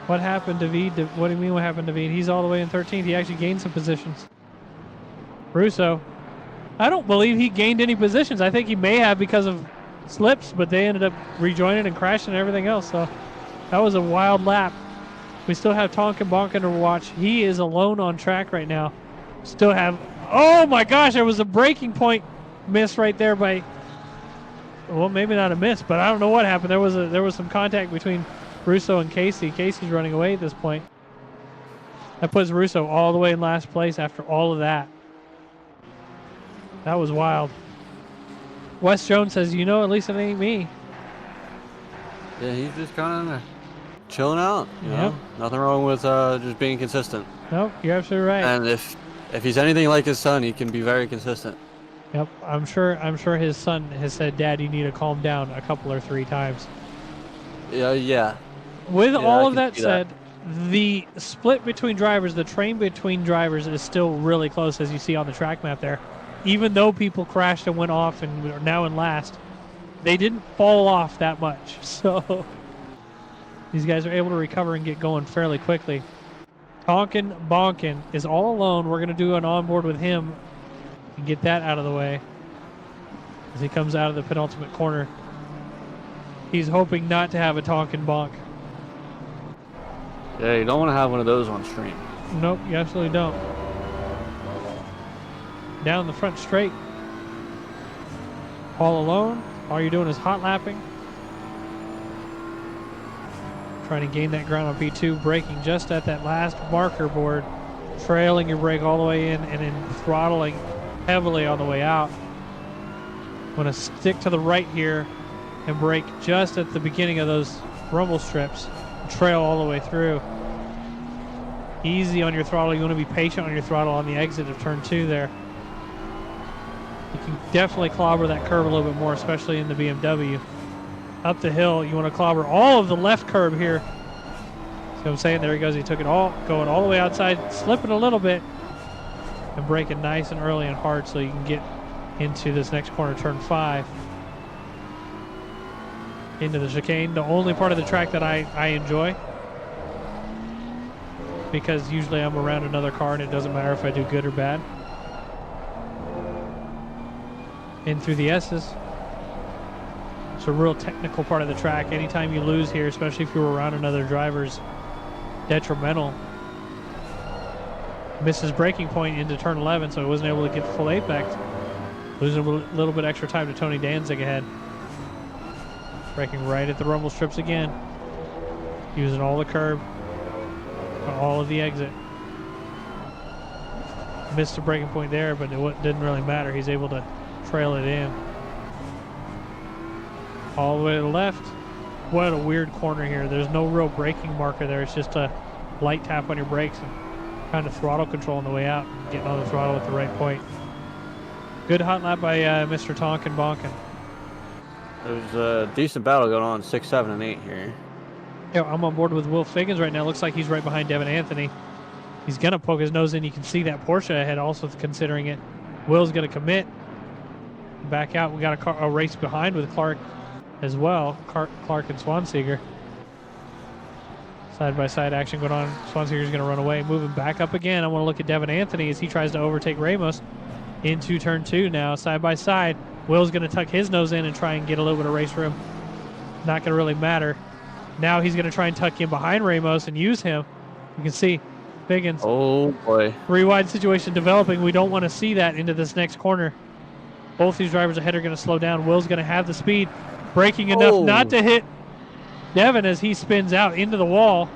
What happened to David? What do you mean what happened to David? He's all the way in 13th. He actually gained some positions. Russo. I don't believe he gained any positions. I think he may have because of slips, but they ended up rejoining and crashing and everything else. So that was a wild lap. We still have Tonkin Bonkin to watch. He is alone on track right now. Still have... Oh my gosh, there was a braking point miss right there by... Well, maybe not a miss, but I don't know what happened. There was some contact between Russo and Casey. Casey's running away at this point. That puts Russo all the way in last place after all of that. That was wild. Wes Jones says, you know, at least it ain't me. Yeah, he's just kind of chilling out. You Yep. know, nothing wrong with just being consistent. Nope, you're absolutely right. And if he's anything like his son, he can be very consistent. Yep, I'm sure his son has said, Dad, you need to calm down a couple or 3 times. Yeah. With all of that see said, the split between drivers, the train between drivers is still really close, as you see on the track map there. Even though people crashed and went off and are now in last, they didn't fall off that much. So these guys are able to recover and get going fairly quickly. Tonkin Bonkin is all alone. We're going to do an onboard with him and get that out of the way as he comes out of the penultimate corner. He's hoping not to have a Tonkin Bonk. Yeah, you don't want to have one of those on stream. Nope, you absolutely don't. Down the front straight. All alone. All you're doing is hot lapping. Trying to gain that ground on P2, braking just at that last marker board, trailing your brake all the way in and then throttling heavily on the way out. Want to stick to the right here and brake just at the beginning of those rumble strips. Trail all the way through. Easy on your throttle. You want to be patient on your throttle on the exit of turn 2 there. You can definitely clobber that curve a little bit more, especially in the BMW. Up the hill, you want to clobber all of the left curb here. See what I'm saying? There he goes. He took it all, going all the way outside, slipping a little bit, and braking nice and early and hard so you can get into this next corner, turn 5. Into the chicane, the only part of the track that I enjoy, because usually I'm around another car and it doesn't matter if I do good or bad. In through the S's. It's a real technical part of the track. Anytime you lose here, especially if you're around another driver's detrimental. Misses braking point into turn 11, so he wasn't able to get full apex. Losing a little bit extra time to Tony Danzig ahead. Braking right at the rumble strips again. Using all the curb. All of the exit. Missed a braking point there, but it didn't really matter. He's able to trail it in. All the way to the left. What a weird corner here. There's no real braking marker there. It's just a light tap on your brakes and kind of throttle control on the way out. Getting on the throttle at the right point. Good hot lap by Mr. Tonkin Bonkin. There's a decent battle going on 6, 7, and 8 here. Yeah, I'm on board with Will Figgins right now. Looks like he's right behind Devin Anthony. He's going to poke his nose in. You can see that Porsche ahead also considering it. Will's going to commit. Back out. We got a race behind with Clark as well. Clark and Swanseeger. Side-by-side action going on. Swanseeger's going to run away. Moving back up again. I want to look at Devin Anthony as he tries to overtake Ramos into turn 2 now. Side-by-side. Will's going to tuck his nose in and try and get a little bit of race room. Not going to really matter. Now he's going to try and tuck in behind Ramos and use him. You can see Figgins. Oh, boy. 3-wide situation developing. We don't want to see that into this next corner. Both these drivers ahead are going to slow down. Will's going to have the speed. Braking enough not to hit Devin as he spins out into the wall.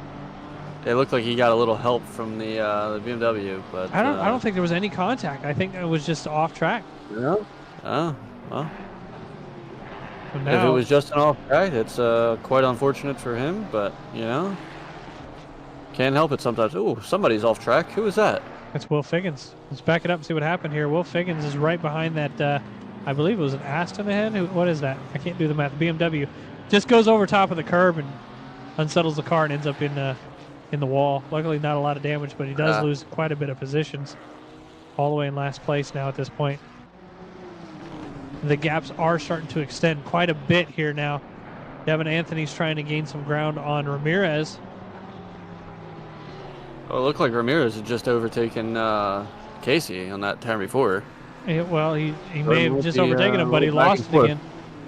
It looked like he got a little help from the BMW, but I don't think there was any contact. I think it was just off track. Yeah. Oh, well. So If now, it was just an off track, it's quite unfortunate for him, but, you know, can't help it sometimes. Ooh, somebody's off track. Who is that? that's Will Figgins. Let's back it up and see what happened here. Will Figgins is right behind that, I believe it was an Aston ahead. What is that? I can't do the math. BMW just goes over top of the curb and unsettles the car and ends up in the wall. Luckily, not a lot of damage, but he does lose quite a bit of positions. All the way in last place now at this point. The gaps are starting to extend quite a bit here now. Devin Anthony's trying to gain some ground on Ramirez. Oh, it looked like Ramirez had just overtaken Casey on that turn before. Yeah, well, he may have just overtaken him, but he lost it again.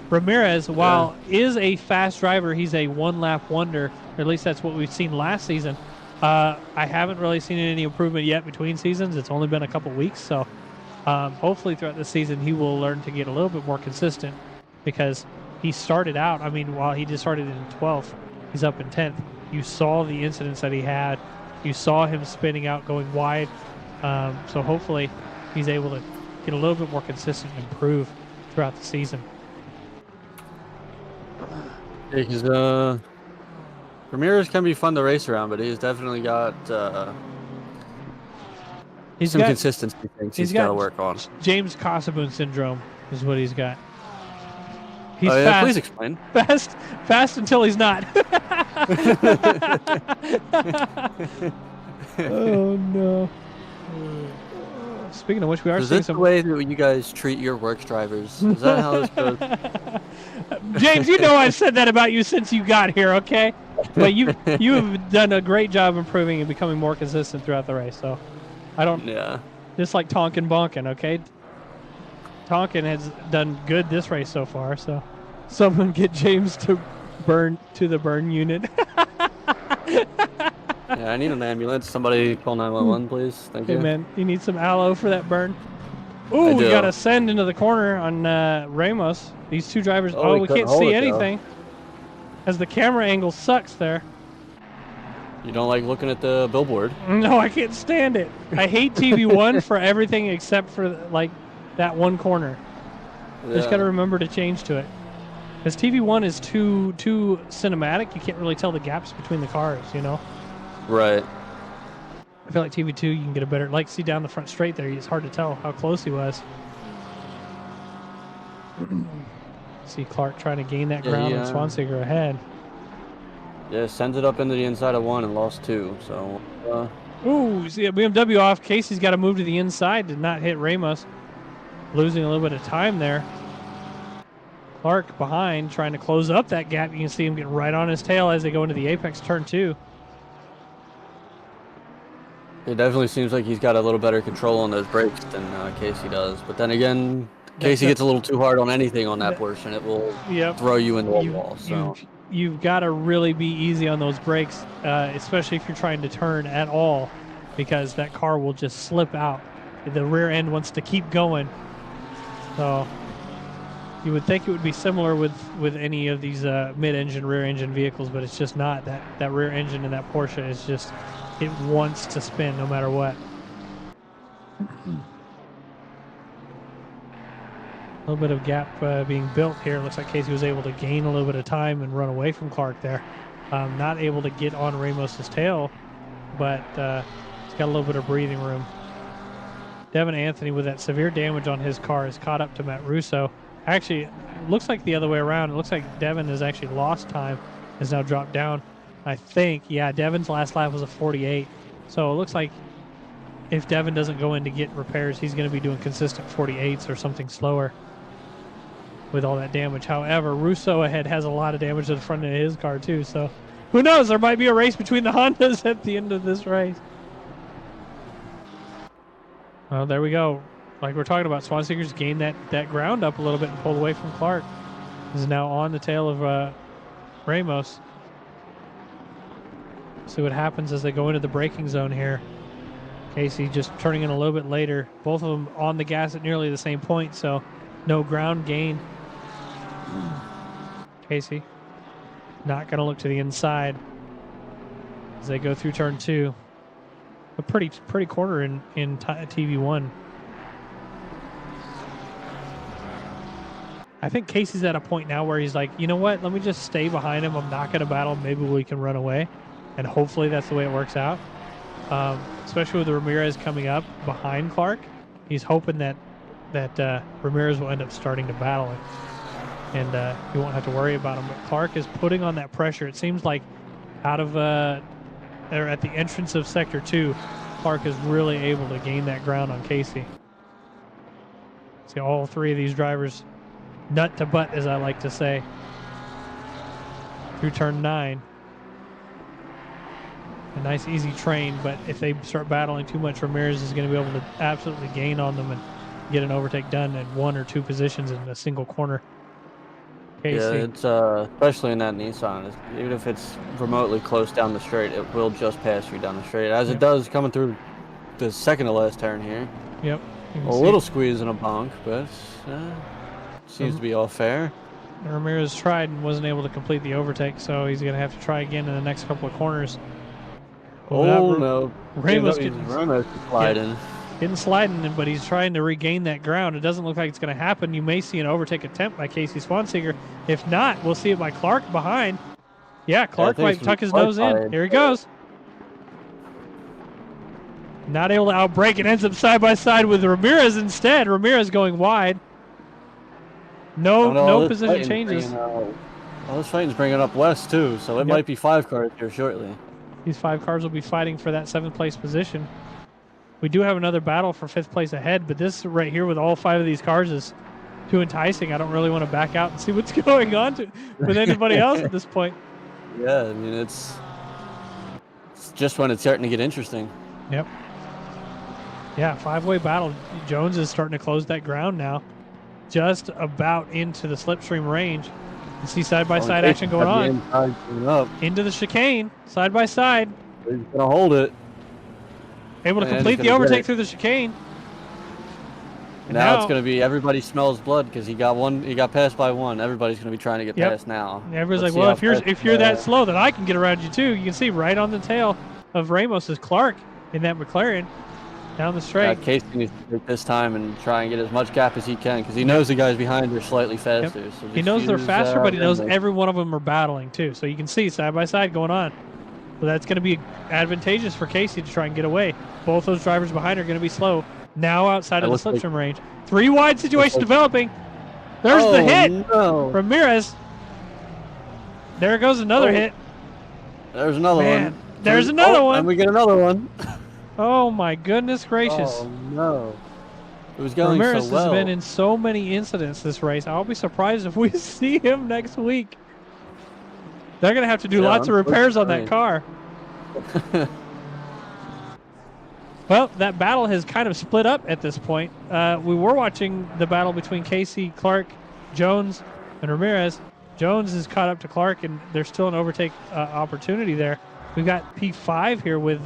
Ramirez, while is a fast driver, he's a one-lap wonder. Or at least that's what we've seen last season. I haven't really seen any improvement yet between seasons. It's only been a couple weeks, so hopefully throughout the season he will learn to get a little bit more consistent because he started out, I mean, while he just started in 12th, he's up in 10th. You saw the incidents that he had You saw him spinning out, going wide. So hopefully he's able to get a little bit more consistent and improve throughout the season. Yeah, because Ramirez can be fun to race around, but he's definitely got some consistency things he's got to work on. James Casaboon syndrome is what he's got. He's yeah, fast. Please explain. Fast until he's not. Oh no. Speaking of which, we are seeing some. The way that you guys treat your works drivers? Is that how this goes? James, you know I've said that about you since you got here, okay? But you have done a great job improving and becoming more consistent throughout the race. So I don't. Yeah. Just like Tonkin Bonkin, okay? Tonkin has done good this race so far. So someone get James to the burn unit. Yeah, I need an ambulance. Somebody call 911, please. Thank you. Hey, man, you need some aloe for that burn? Ooh, we got to send into the corner on Ramos. These two drivers. Oh, we can't see anything. As the camera angle sucks there. You don't like looking at the billboard? No, I can't stand it. I hate TV1 for everything except for, like, that one corner. Yeah. Just got to remember to change to it. Because TV1 is too cinematic. You can't really tell the gaps between the cars, you know? Right. I feel like TV2, you can get a better, like, see down the front straight there, it's hard to tell how close he was. See Clark trying to gain that ground and Swanseger ahead. Yeah, sends it up into the inside of one and lost two, so... Ooh, see a BMW off. Casey's got to move to the inside to not hit Ramos. Losing a little bit of time there. Clark behind, trying to close up that gap. You can see him get right on his tail as they go into the apex turn 2. It definitely seems like he's got a little better control on those brakes than Casey does. But then again, Casey gets a little too hard on anything on that portion. It will throw you into the wall. So you've got to really be easy on those brakes, especially if you're trying to turn at all, because that car will just slip out. The rear end wants to keep going. So you would think it would be similar with any of these mid-engine, rear-engine vehicles, but it's just not. That rear engine in that Porsche is just... It wants to spin no matter what. A little bit of gap being built here. Looks like Casey was able to gain a little bit of time and run away from Clark there. Not able to get on Ramos's tail, but he's got a little bit of breathing room. Devin Anthony, with that severe damage on his car, is caught up to Matt Russo. Actually, it looks like the other way around. It looks like Devin has actually lost time, has now dropped down. I think, yeah, Devin's last lap was a 48. So it looks like if Devin doesn't go in to get repairs, he's going to be doing consistent 48s or something slower with all that damage. However, Russo ahead has a lot of damage to the front of his car too. So who knows? There might be a race between the Hondas at the end of this race. Well, there we go. Like we're talking about, Swanseger's gained that ground up a little bit and pulled away from Clark. Is now on the tail of Ramos. See what happens as they go into the braking zone here. Casey just turning in a little bit later. Both of them on the gas at nearly the same point, so no ground gain. Casey not going to look to the inside as they go through turn 2. A pretty corner in TV1. I think Casey's at a point now where he's like, you know what? Let me just stay behind him. I'm not going to battle. Maybe we can run away. And hopefully that's the way it works out. Especially with Ramirez coming up behind Clark. He's hoping that Ramirez will end up starting to battle him. And he won't have to worry about him. But Clark is putting on that pressure. It seems like out of or at the entrance of Sector 2, Clark is really able to gain that ground on Casey. See all three of these drivers nut to butt, as I like to say, through turn 9. A nice easy train, but if they start battling too much, Ramirez is going to be able to absolutely gain on them and get an overtake done at 1 or 2 positions in a single corner. Casey. Yeah, it's especially in that Nissan, even if it's remotely close down the straight, it will just pass you down the straight, as it does coming through the second to last turn here. Yep. A little squeeze and a bonk, but seems to be all fair. Ramirez tried and wasn't able to complete the overtake, so he's going to have to try again in the next couple of corners. Oh no. Ramos Ramos sliding. getting sliding, but he's trying to regain that ground. It doesn't look like it's going to happen. You may see an overtake attempt by Casey Swanseeger. If not, we'll see it by Clark behind. Yeah, Clark might tuck his nose in. Here he goes. Not able to outbrake. It ends up side by side with Ramirez instead. Ramirez going wide. No position changes. All this fighting's bringing up West too, so it might be 5 cars here shortly. These 5 cars will be fighting for that 7th place position. We do have another battle for 5th place ahead, but this right here with all 5 of these cars is too enticing. I don't really want to back out and see what's going on with anybody else at this point. Yeah, I mean, it's just when it's starting to get interesting. Yep. Yeah, 5-way battle. Jones is starting to close that ground now. Just about into the slipstream range. You see side-by-side action going on. Into the chicane, side-by-side. He's going to hold it. Able to complete the overtake through the chicane. Now it's going to be everybody smells blood because he got passed by one. Everybody's going to be trying to get past now. Everybody's like, well, if you're that slow, then I can get around you too. You can see right on the tail of Ramos is Clark in that McLaren down the straight. Casey needs to take this time and try and get as much gap as he can because he knows the guys behind are slightly faster. Yep. So he knows they're faster, but he knows every one of them are battling too. So you can see side by side going on. So that's going to be advantageous for Casey to try and get away. Both those drivers behind are going to be slow. Now outside of the slipstream range. 3 wide situation developing. There's the hit. No. Ramirez. There goes another hit. There's another one. There's another one. And we get another one. Oh my goodness gracious. Oh no. It was going Ramirez so well. has been in so many incidents this race. I'll be surprised if we see him next week. They're going to have to do lots of repairs on that car. Well, that battle has kind of split up at this point. We were watching the battle between Casey, Clark, Jones, and Ramirez. Jones is caught up to Clark, and there's still an overtake opportunity there. We've got P5 here with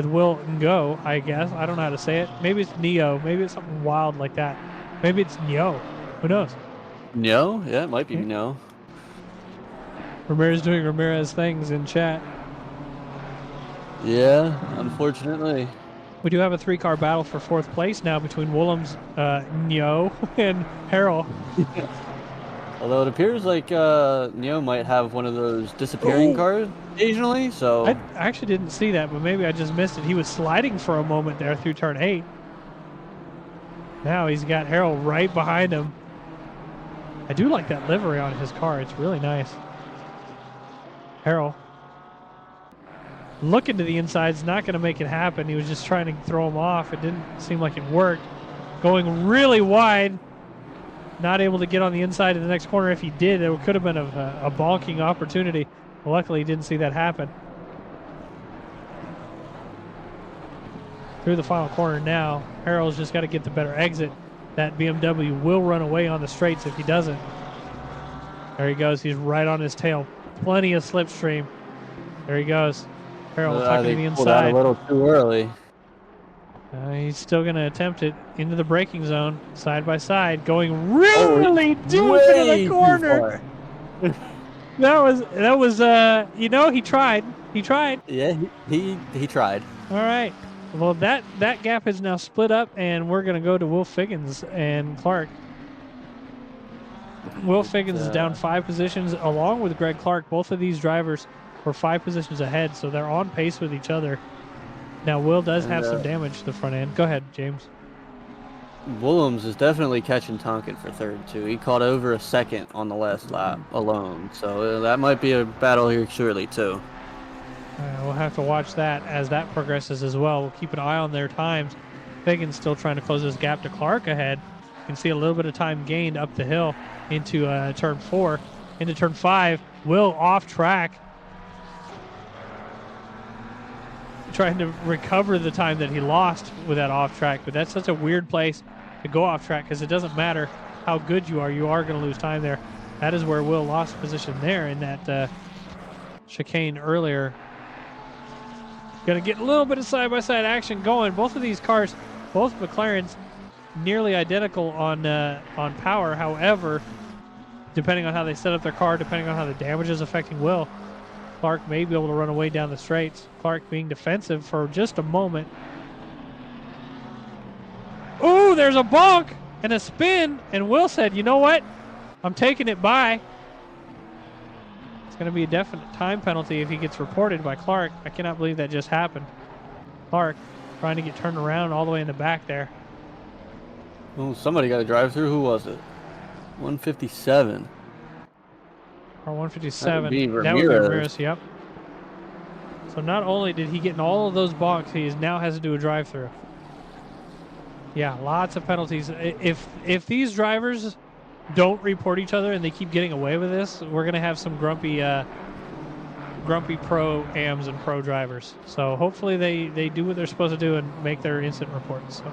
Will and Go, I guess. I don't know how to say it. Maybe it's Neo. Maybe it's something wild like that. Maybe it's Neo. Who knows? Neo? Yeah, it might be Neo. Ramirez doing Ramirez things in chat. Yeah, unfortunately. We do have a 3-car battle for 4th place now between Willems, Neo, and Harrell. Although it appears like Neo might have one of those disappearing cars occasionally, so... I actually didn't see that, but maybe I just missed it. He was sliding for a moment there through turn 8. Now he's got Harrell right behind him. I do like that livery on his car. It's really nice. Harrell. Looking to the inside is not going to make it happen. He was just trying to throw him off. It didn't seem like it worked. Going really wide. Not able to get on the inside of the next corner. If he did, it could have been a balking opportunity. Well, luckily, he didn't see that happen. Through the final corner now. Harrell's just got to get the better exit. That BMW will run away on the straights if he doesn't. There he goes. He's right on his tail. Plenty of slipstream. There he goes. Harrell tucking the inside. A little too early. He's still going to attempt it into the braking zone, side by side, going really deep into the corner. that was you know, he tried. He tried. Yeah, he tried. All right. Well, that gap is now split up, and we're going to go to Will Figgins and Clark. Will Figgins is down 5 positions, along with Greg Clark. Both of these drivers were 5 positions ahead, so they're on pace with each other. Now, Will does have some damage to the front end. Go ahead, James. Willems is definitely catching Tonkin for 3rd, too. He caught over a 2nd on the last lap alone, so that might be a battle here shortly, too. We'll have to watch that as that progresses as well. We'll keep an eye on their times. Figgins still trying to close this gap to Clark ahead. You can see a little bit of time gained up the hill into turn 4. Into turn 5, Will off track. Trying to recover the time that he lost with that off track, but that's such a weird place to go off track because it doesn't matter how good you are going to lose time there. That is where Will lost position there in that chicane earlier. Going to get a little bit of side-by-side action going. Both of these cars, both McLarens, nearly identical on power. However, depending on how they set up their car, depending on how the damage is affecting Will, Clark may be able to run away down the straights. Clark being defensive for just a moment. Ooh, there's a bonk and a spin. And Will said, you know what? I'm taking it by. It's going to be a definite time penalty if he gets reported by Clark. I cannot believe that just happened. Clark trying to get turned around all the way in the back there. Oh, somebody got a drive through. Who was it? 157. Or 157. That would be That would be Ramirez. Ramirez, yep. So not only did he get in all of those bonks, he now has to do a drive-through. Yeah, lots of penalties. If these drivers don't report each other and they keep getting away with this, we're going to have some grumpy pro-ams and pro drivers. So hopefully they do what they're supposed to do and make their incident reports. So.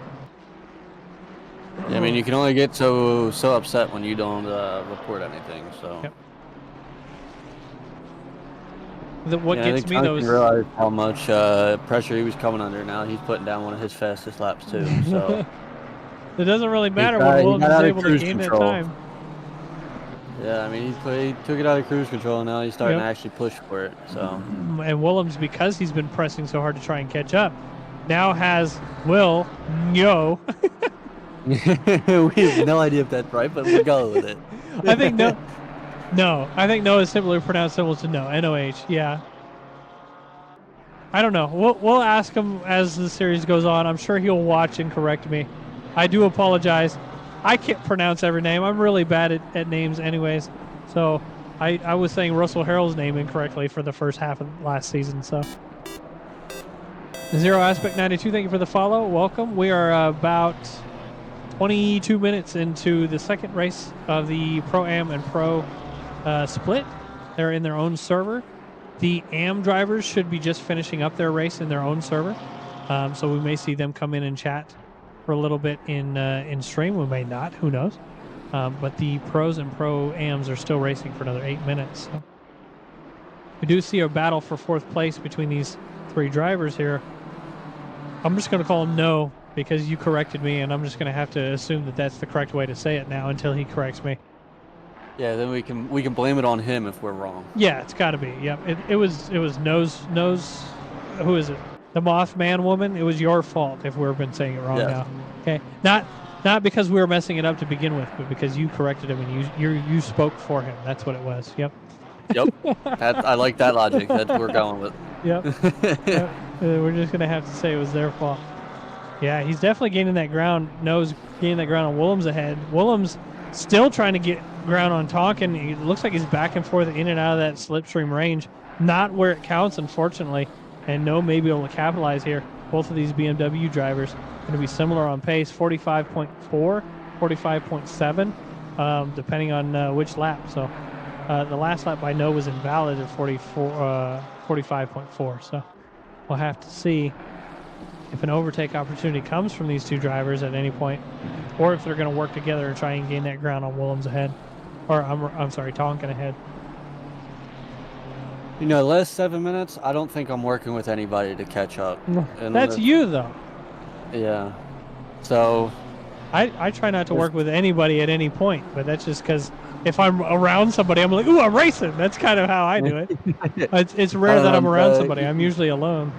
Yeah, I mean, you can only get so upset when you don't report anything. So. Yep. What yeah, gets I think me Tom though is realize how much pressure he was coming under. Now he's putting down one of his fastest laps too. So. It doesn't really matter got- when he Williams got is out of able to cruise gain that control. time. Yeah, I mean, he took it out of cruise control, and now he's starting Yep. to actually push for it. So. And Williams, because he's been pressing so hard to try and catch up, now has Will no. We have no idea if that's right, but we'll go with it. I think no. No, I think no is simply pronounced similar to no. N-O-H, yeah. I don't know. We'll ask him as the series goes on. I'm sure he'll watch and correct me. I do apologize. I can't pronounce every name. I'm really bad at names anyways. So I was saying Russell Harrell's name incorrectly for the first half of last season. So Zero Aspect 92, thank you for the follow. Welcome. We are about 22 minutes into the second race of the Pro-Am and Pro split. They're in their own server. The AM drivers should be just finishing up their race in their own server. So we may see them come in and chat for a little bit in stream. We may not. Who knows? But the pros and pro-ams are still racing for another 8 minutes. So we do see a battle for fourth place between these three drivers here. I'm just going to call him no because you corrected me, and I'm just going to have to assume that that's the correct way to say it now until he corrects me. Yeah, then we can blame it on him if we're wrong. Yeah, it's got to be. Yep. It was nose. Who is it? The Mothman woman. It was your fault if we've been saying it wrong now. Okay. Not because we were messing it up to begin with, but because you corrected him and you spoke for him. That's what it was. Yep. Yep. I like that logic. That's what we're going with. Yep. Yep. We're just gonna have to say it was their fault. Yeah, he's definitely gaining that ground. Nose gaining that ground on Willems ahead. Willems still trying to get ground on Tonkin. It looks like he's back and forth in and out of that slipstream range. Not where it counts, unfortunately. And no may be able to capitalize here. Both of these BMW drivers going to be similar on pace, 45.4, 45.7, depending on which lap. So the last lap by no was invalid at 45.4. So we'll have to see if an overtake opportunity comes from these two drivers at any point, or if they're going to work together to try and gain that ground on Willems ahead. Or I'm sorry, Tonkin ahead. You know, the last 7 minutes, I don't think I'm working with anybody to catch up. That's you, though. Yeah. So. I try not to work with anybody at any point, but that's just because if I'm around somebody, I'm like, ooh, I'm racing. That's kind of how I do it. It's rare that I'm around somebody. I'm usually alone.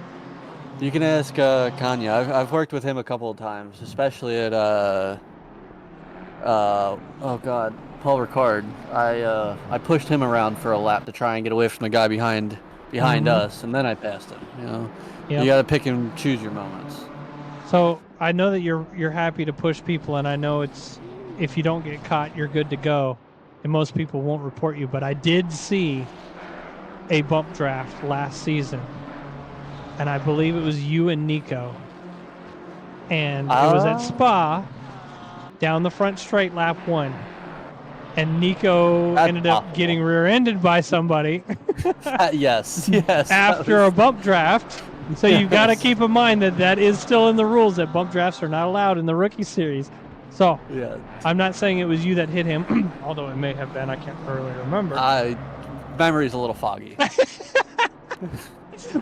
You can ask Kanye. I've worked with him a couple of times, especially at oh god, Paul Ricard. I pushed him around for a lap to try and get away from the guy behind us, and then I passed him. You know, you got to pick and choose your moments. So I know that you're happy to push people, and I know it's if you don't get caught, you're good to go, and most people won't report you. But I did see a bump draft last season, and I believe it was you and Nico, and it was at Spa, down the front straight, lap 1. And Nico ended up getting rear-ended by somebody. Yes. After a bump draft. So you've got to keep in mind that is still in the rules that bump drafts are not allowed in the rookie series. So I'm not saying it was you that hit him, although it may have been. I can't really remember. Memory's a little foggy.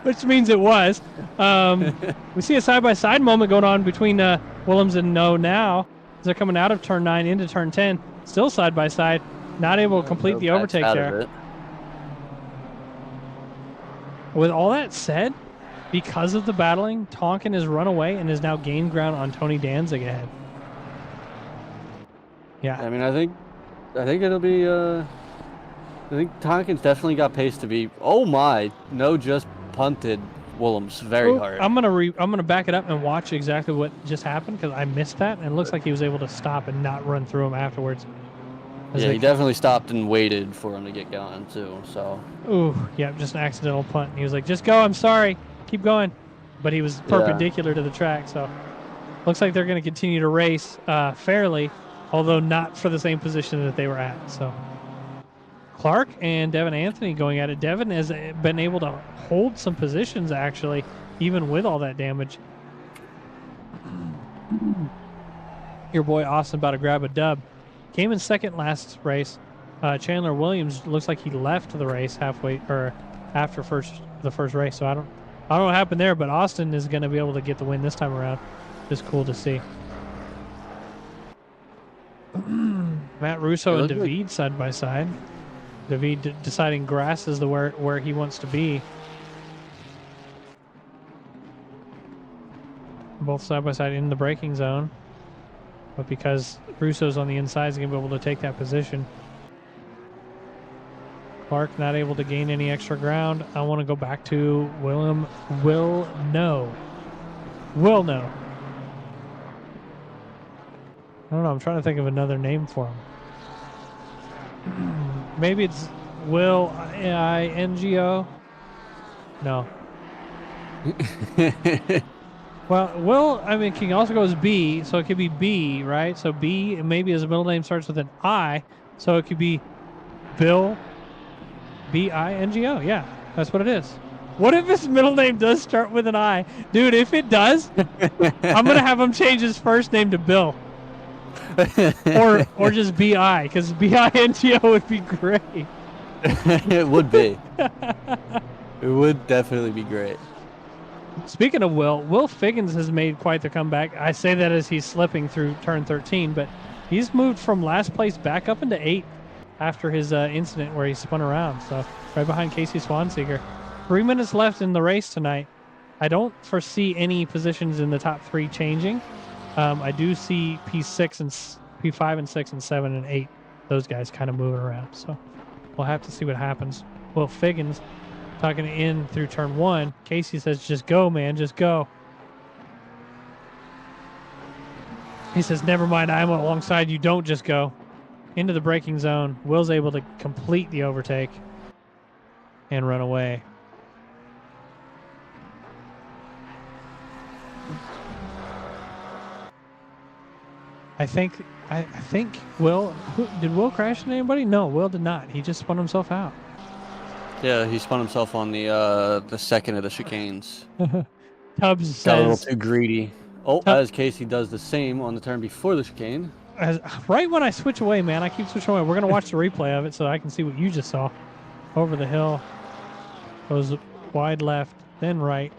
Which means it was. We see a side-by-side moment going on between Willems and No now. As they're coming out of turn 9 into turn 10. Still side by side, not able to complete the overtake there. With all that said, because of the battling, Tonkin has run away and has now gained ground on Tony Danzig ahead. Yeah. I mean, I think it'll be. I think Tonkin's definitely got pace to be. Oh my! No, just punted Willems very hard. I'm gonna back it up and watch exactly what just happened because I missed that, and it looks like he was able to stop and not run through him afterwards. Yeah, he definitely stopped and waited for him to get going too. So. Ooh, yeah, just an accidental punt. And he was like, "Just go. I'm sorry. Keep going," but he was perpendicular to the track, so looks like they're going to continue to race fairly, although not for the same position that they were at. So Clark and Devin Anthony going at it. Devin has been able to hold some positions actually, even with all that damage. Your boy Austin about to grab a dub. Came in second last race. Chandler Williams looks like he left the race halfway or after the first race. So I don't know what happened there, but Austin is going to be able to get the win this time around. Just cool to see. Matt Russo and David side by side. David deciding grass is where he wants to be. Both side by side in the braking zone. But because Russo's on the inside, he's going to be able to take that position. Clark not able to gain any extra ground. I want to go back to Will know. I don't know. I'm trying to think of another name for him. Maybe it's Will INGO. No. Well, Will, I mean, can also go as B, so it could be B, right? So B, maybe his middle name starts with an I, so it could be Bill BINGO. Yeah, that's what it is. What if his middle name does start with an I? Dude, if it does, I'm going to have him change his first name to Bill. or just BI, because BINGO would be great. It would be. It would definitely be great. Speaking of Will Figgins has made quite the comeback. I say that as he's slipping through turn 13, but he's moved from last place back up into 8th after his incident where he spun around. So right behind Casey Swanseeger. 3 minutes left in the race tonight. I don't foresee any positions in the top 3 changing. I do see P5 and 6 and 7 and 8. Those guys kind of moving around. So we'll have to see what happens. Will Figgins talking in through turn 1. Casey says, just go, man, just go. He says, never mind, I'm alongside you, don't just go. Into the braking zone. Will's able to complete the overtake and run away. I think Will, did Will crash into anybody? No, Will did not. He just spun himself out. Yeah, he spun himself on the second of the chicanes. Tubbs says, got a little too greedy. Oh, as Casey does the same on the turn before the chicane. Right when I switch away, man, I keep switching away. We're going to watch the replay of it so I can see what you just saw. Over the hill. Goes wide left, then right.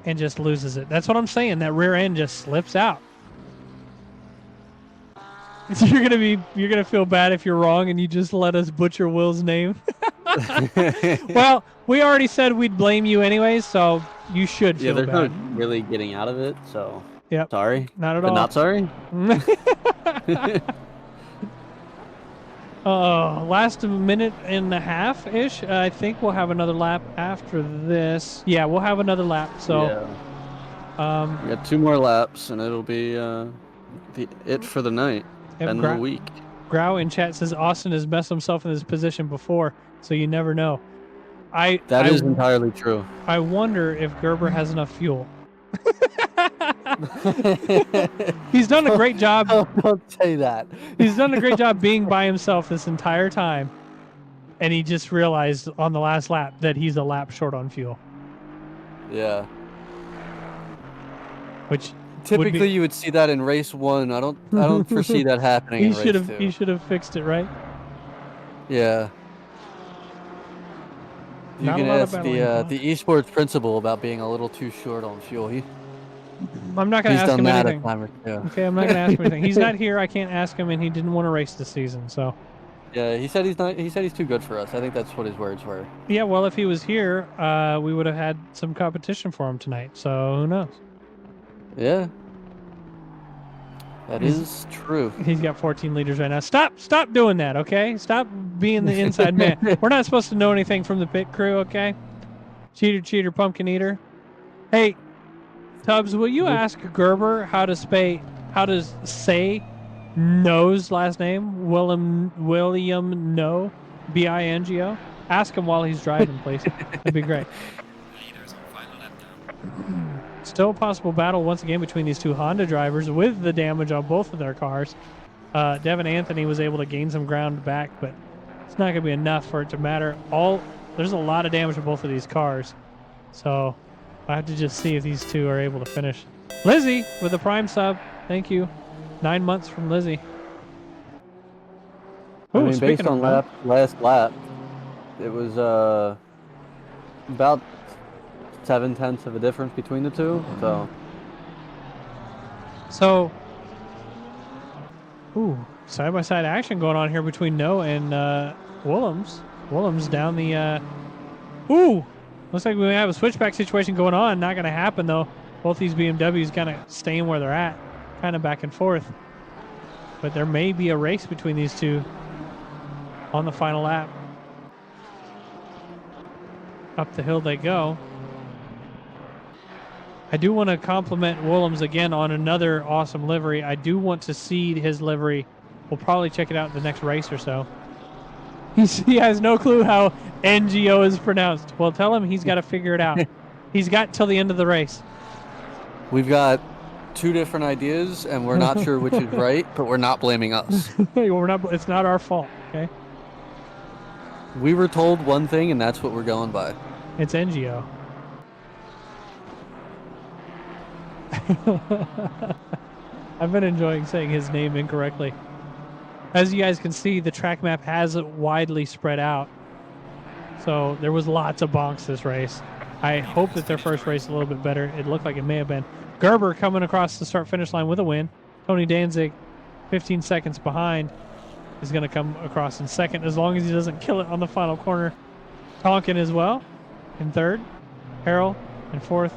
And just loses it. That's what I'm saying. That rear end just slips out. You're gonna feel bad if you're wrong and you just let us butcher Will's name. Well, we already said we'd blame you anyways, so you should feel bad. Yeah, there's no really getting out of it, so yep. Sorry. Not at all. Not sorry? Last minute and a half-ish. I think we'll have another lap after this. Yeah, we'll have another lap. So yeah. We got 2 more laps and it'll be it for the night. And the week. Grau in chat says Austin has messed himself in this position before, so you never know. That is entirely true. I wonder if Gerber has enough fuel. He's done a great job. Don't say that. He's done a great job being by himself this entire time, and he just realized on the last lap that he's a lap short on fuel. Yeah. Which typically you would see that in race 1. I don't foresee that happening in race 2. He should have fixed it, right? Yeah. You can ask the esports principal about being a little too short on fuel. I'm not going to ask him anything. A time or two. Okay, I'm not going to ask him anything. He's not here. I can't ask him, and he didn't want to race this season, so Yeah, he said he's not. He said he's too good for us. I think that's what his words were. Yeah, well, if he was here, we would have had some competition for him tonight. So who knows? Yeah, that is true. He's got 14 liters right now. Stop doing that, okay? Stop being the inside man. We're not supposed to know anything from the pit crew, okay? Cheater, pumpkin eater. Hey, Tubbs, will you ask Gerber how to say No's last name? William No, Bingo. Ask him while he's driving, please. That'd be great. Leaders on final lap now. Still a possible battle once again between these two Honda drivers with the damage on both of their cars. Devin Anthony was able to gain some ground back, but it's not going to be enough for it to matter. There's a lot of damage to both of these cars, so I have to just see if these two are able to finish. Lizzie with the prime sub, thank you. 9 months from Lizzie. I Ooh, mean, based speaking on of last lap, it was about 0.7 of a difference between the two. So, side by side action going on here between No and Willems. Willems down the. Looks like we have a switchback situation going on. Not going to happen though. Both these BMWs kind of staying where they're at, kind of back and forth. But there may be a race between these two on the final lap. Up the hill they go. I do want to compliment Willems again on another awesome livery. I do want to see his livery. We'll probably check it out in the next race or so. He has no clue how NGO is pronounced. Well, tell him he's got to figure it out. He's got till the end of the race. We've got two different ideas, and we're not sure which is right, but we're not blaming us. We're not. It's not our fault. Okay. We were told one thing, and that's what we're going by. It's NGO. I've been enjoying saying his name incorrectly. As you guys can see, the track map has it widely spread out. So there was lots of bonks this race. I hope that their first race is a little bit better. It looked like it may have been. Gerber coming across the start-finish line with a win. Tony Danzig, 15 seconds behind, is going to come across in second as long as he doesn't kill it on the final corner. Tonkin as well in third. Harrell in fourth.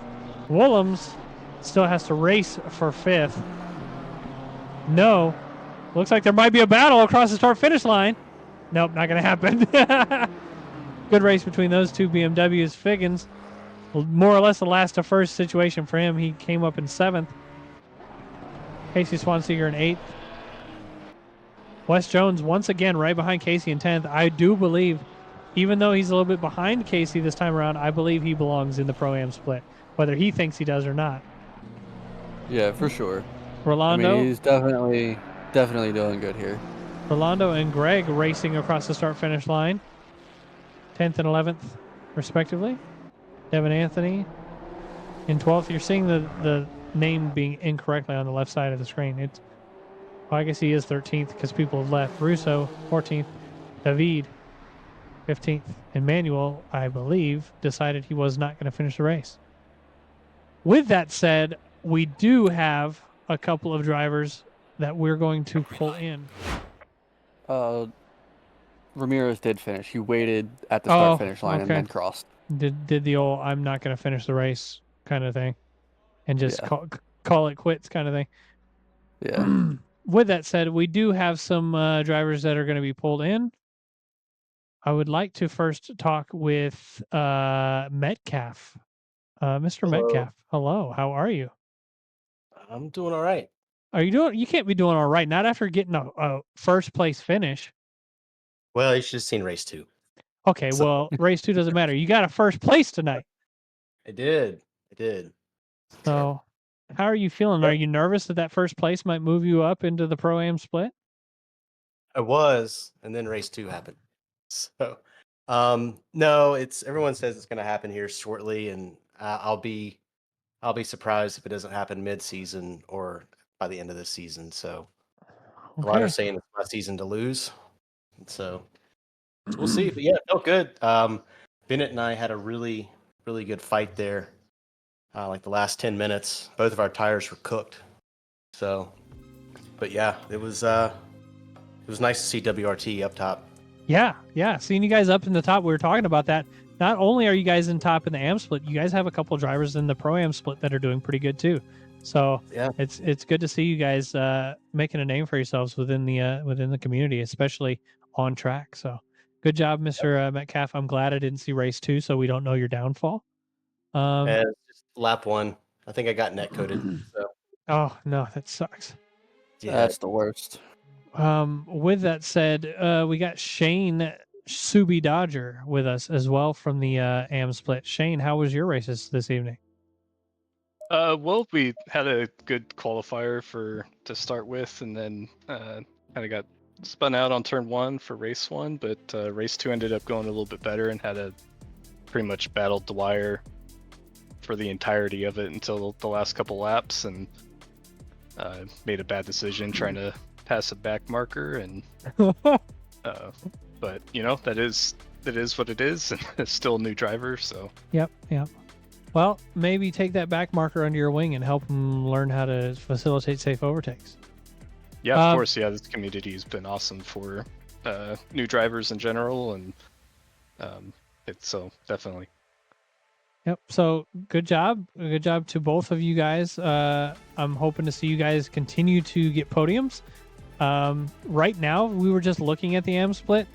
Willems still has to race for fifth. No. Looks like there might be a battle across the start-finish line. Nope, not going to happen. Good race between those two BMWs. Figgins, more or less a last-to-first situation for him. He came up in seventh. Casey Swanseeger in eighth. Wes Jones once again right behind Casey in 10th. I do believe, even though he's a little bit behind Casey this time around, I believe he belongs in the Pro-Am split, whether he thinks he does or not. Yeah, for sure. Rolando. I mean, he's definitely doing good here. Rolando and Greg racing across the start-finish line. 10th and 11th, respectively. Devin Anthony in 12th. You're seeing the name being incorrectly on the left side of the screen. Well, I guess he is 13th because people have left. Russo, 14th. David, 15th. And Manuel, I believe, decided he was not going to finish the race. With that said, we do have a couple of drivers that we're going to pull in. Ramirez did finish. He waited at the start-finish line and then crossed. Did the old "I'm not going to finish the race" kind of thing, and just call it quits kind of thing. Yeah. With that said, we do have some drivers that are going to be pulled in. I would like to first talk with Metcalf. Mr. Hello. Metcalf, hello. How are you? I'm doing all right. You can't be doing all right. Not after getting a first place finish. Well, you should have seen race 2. Okay, well, race 2 doesn't matter. You got a first place tonight. I did. So, how are you feeling? Are you nervous that first place might move you up into the Pro-Am split? I was, and then race 2 happened. So, no, everyone says it's going to happen here shortly, and I'll be surprised if it doesn't happen mid-season or by the end of this season. So, a lot are saying it's my season to lose. So we'll see. But yeah, it felt good. Bennett and I had a really, really good fight there. Like the last 10 minutes, both of our tires were cooked. So, but yeah, it was It was nice to see WRT up top. Yeah, seeing you guys up in the top, we were talking about that. Not only are you guys in top in the AM split, you guys have a couple drivers in the Pro Am split that are doing pretty good too. So Yeah. it's good to see you guys making a name for yourselves within the community, especially on track. So good job, Mr. Metcalf. I'm glad I didn't see race 2, so we don't know your downfall. And just lap 1. I think I got net coded. So Oh no, that sucks. yeah. That's the worst. With that said, we got Shane Subi Dodger with us as well from the AM split. Shane, how was your races this evening? Well, we had a good qualifier to start with, and then kind of got spun out on turn 1 for race 1, but race 2 ended up going a little bit better and had a pretty much battled the wire for the entirety of it until the last couple laps, and made a bad decision trying to pass a back marker, and but that is what it is, and it's still a new driver, so Yep. Well, maybe take that back marker under your wing and help them learn how to facilitate safe overtakes. yeah, of course, yeah, this community has been awesome for new drivers in general, and it's so definitely. Yep. So good job to both of you guys. I'm hoping to see you guys continue to get podiums. Right now, we were just looking at the AM split.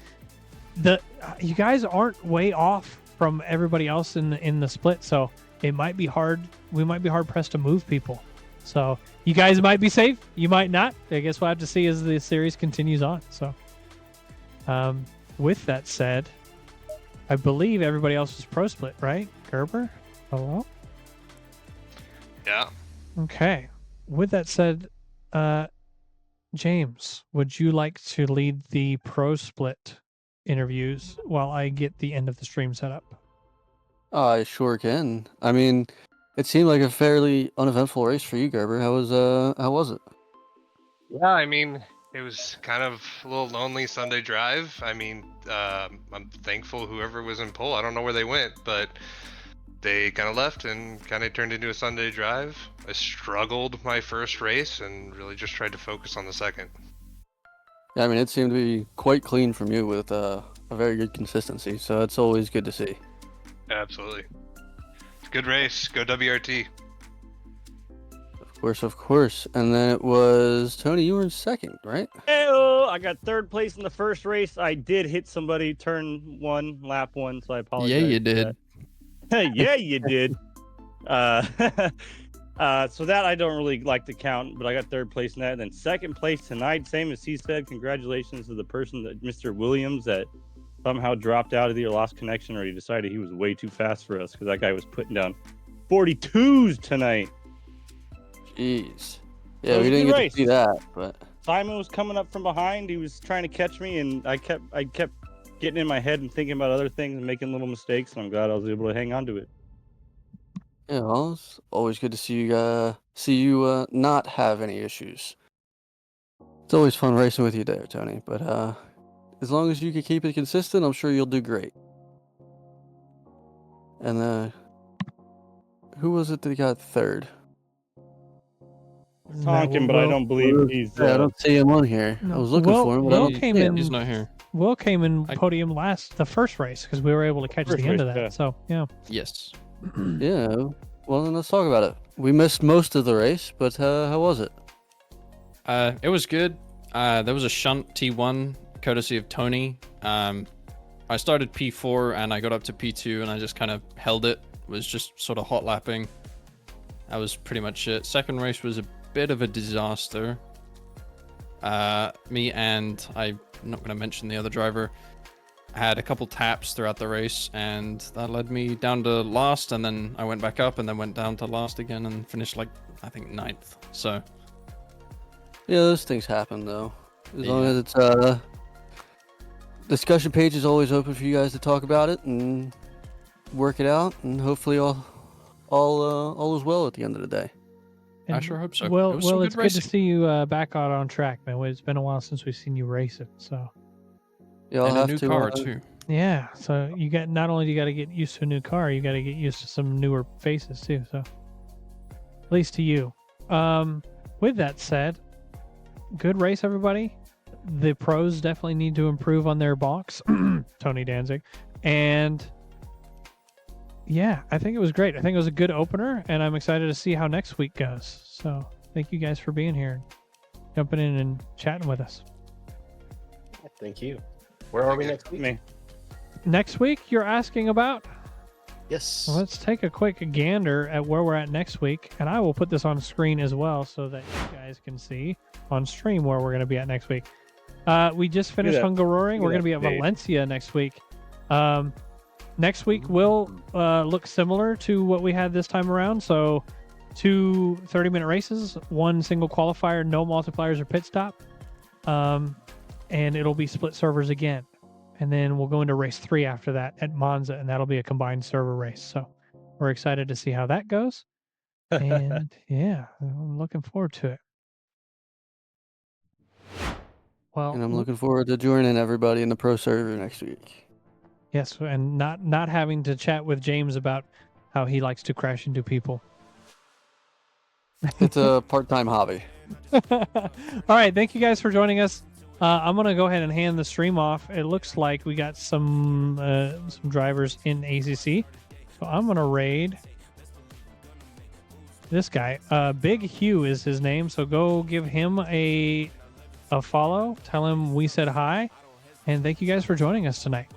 You guys aren't way off from everybody else in the split, so it might be hard. We might be hard pressed to move people. So you guys might be safe. You might not. I guess we'll have to see as the series continues on. So, with that said, I believe everybody else was pro split, right? Gerber, hello. Yeah. Okay. With that said, James, would you like to lead the pro split interviews while I get the end of the stream set up? I sure can. I mean, it seemed like a fairly uneventful race for you, Gerber. How was it? Yeah, I mean, it was kind of a little lonely Sunday drive. I mean, I'm thankful whoever was in pole. I don't know where they went, but they kind of left and kind of turned into a Sunday drive. I struggled my first race and really just tried to focus on the second. Yeah, I mean, it seemed to be quite clean from you with a very good consistency, so it's always good to see. Absolutely. Good race. Go WRT. Of course. And then it was Tony. You were in second, right? Hey-oh, I got third place in the first race. I did hit somebody turn 1, lap 1, so I apologize. Yeah, you did. Yeah, you did. So that I don't really like to count, but I got third place in that. And then second place tonight, same as he said. Congratulations to the person, that Mr. Williams, that somehow dropped out of the lost connection, or he decided he was way too fast for us, because that guy was putting down 42s tonight. Jeez. It Yeah, was we a didn't good get race. to see that, but Simon was coming up from behind. He was trying to catch me, and I kept getting in my head and thinking about other things and making little mistakes, and I'm glad I was able to hang on to it. yeah, well, it's always good to see you not have any issues. It's always fun racing with you there, Tony. But as long as you can keep it consistent, I'm sure you'll do great. And who was it that got third? Tonkin, but I don't believe he's. Yeah, I don't see him on here. No. I was looking for him, but I Will don't came see in. him. He's not here. Will came in podium the first race, because we were able to catch First the end of race, that. yeah. So yeah. Yes. Yeah. Well, then let's talk about it. We missed most of the race, but how was it? It was good. There was a shunt T1 courtesy of Tony. I started P4 and I got up to P2 and I just kind of held it. Was just sort of hot lapping. That was pretty much it. Second race was a bit of a disaster. Me and I'm not going to mention the other driver. I had a couple taps throughout the race and that led me down to last, and then I went back up and then went down to last again and finished like I think 9th. So Yeah, those things happen though. As long Yeah. as it's discussion page is always open for you guys to talk about it and work it out, and hopefully all is well at the end of the day. I sure hope so. Well, It was some good it's good to racing. see you back out on track, man. It's been a while since we've seen you racing. So Yeah, I'll and a have new to. car too. yeah. So you got, not only do you got to get used to a new car, you got to get used to some newer faces too. So at least to you. With that said, good race, everybody. the pros definitely need to improve on their box. Tony Danzig. And yeah, I think it was great. I think it was a good opener, and I'm excited to see how next week goes. So thank you guys for being here, jumping in and chatting with us. Thank you. Where are we next week? Me. Next week, you're asking about? Yes. Well, let's take a quick gander at where we're at next week, and I will put this on screen as well so that you guys can see on stream where we're going to be at next week. We just finished that. Hungaroring. We're going to be at Dave. Valencia next week. Next week will look similar to what we had this time around. So 2 30-minute races, 1 single qualifier, no multipliers or pit stop. And it'll be split servers again. And then we'll go into race 3 after that at Monza, and that'll be a combined server race. So we're excited to see how that goes. And yeah, I'm looking forward to it. Well, And I'm looking forward to joining everybody in the pro server next week. yes, and not having to chat with James about how he likes to crash into people. It's a part-time hobby. All right, thank you guys for joining us. I'm gonna go ahead and hand the stream off. It looks like we got some drivers in ACC, so I'm gonna raid this guy. Big Hugh is his name, so go give him a follow. Tell him we said hi, and thank you guys for joining us tonight.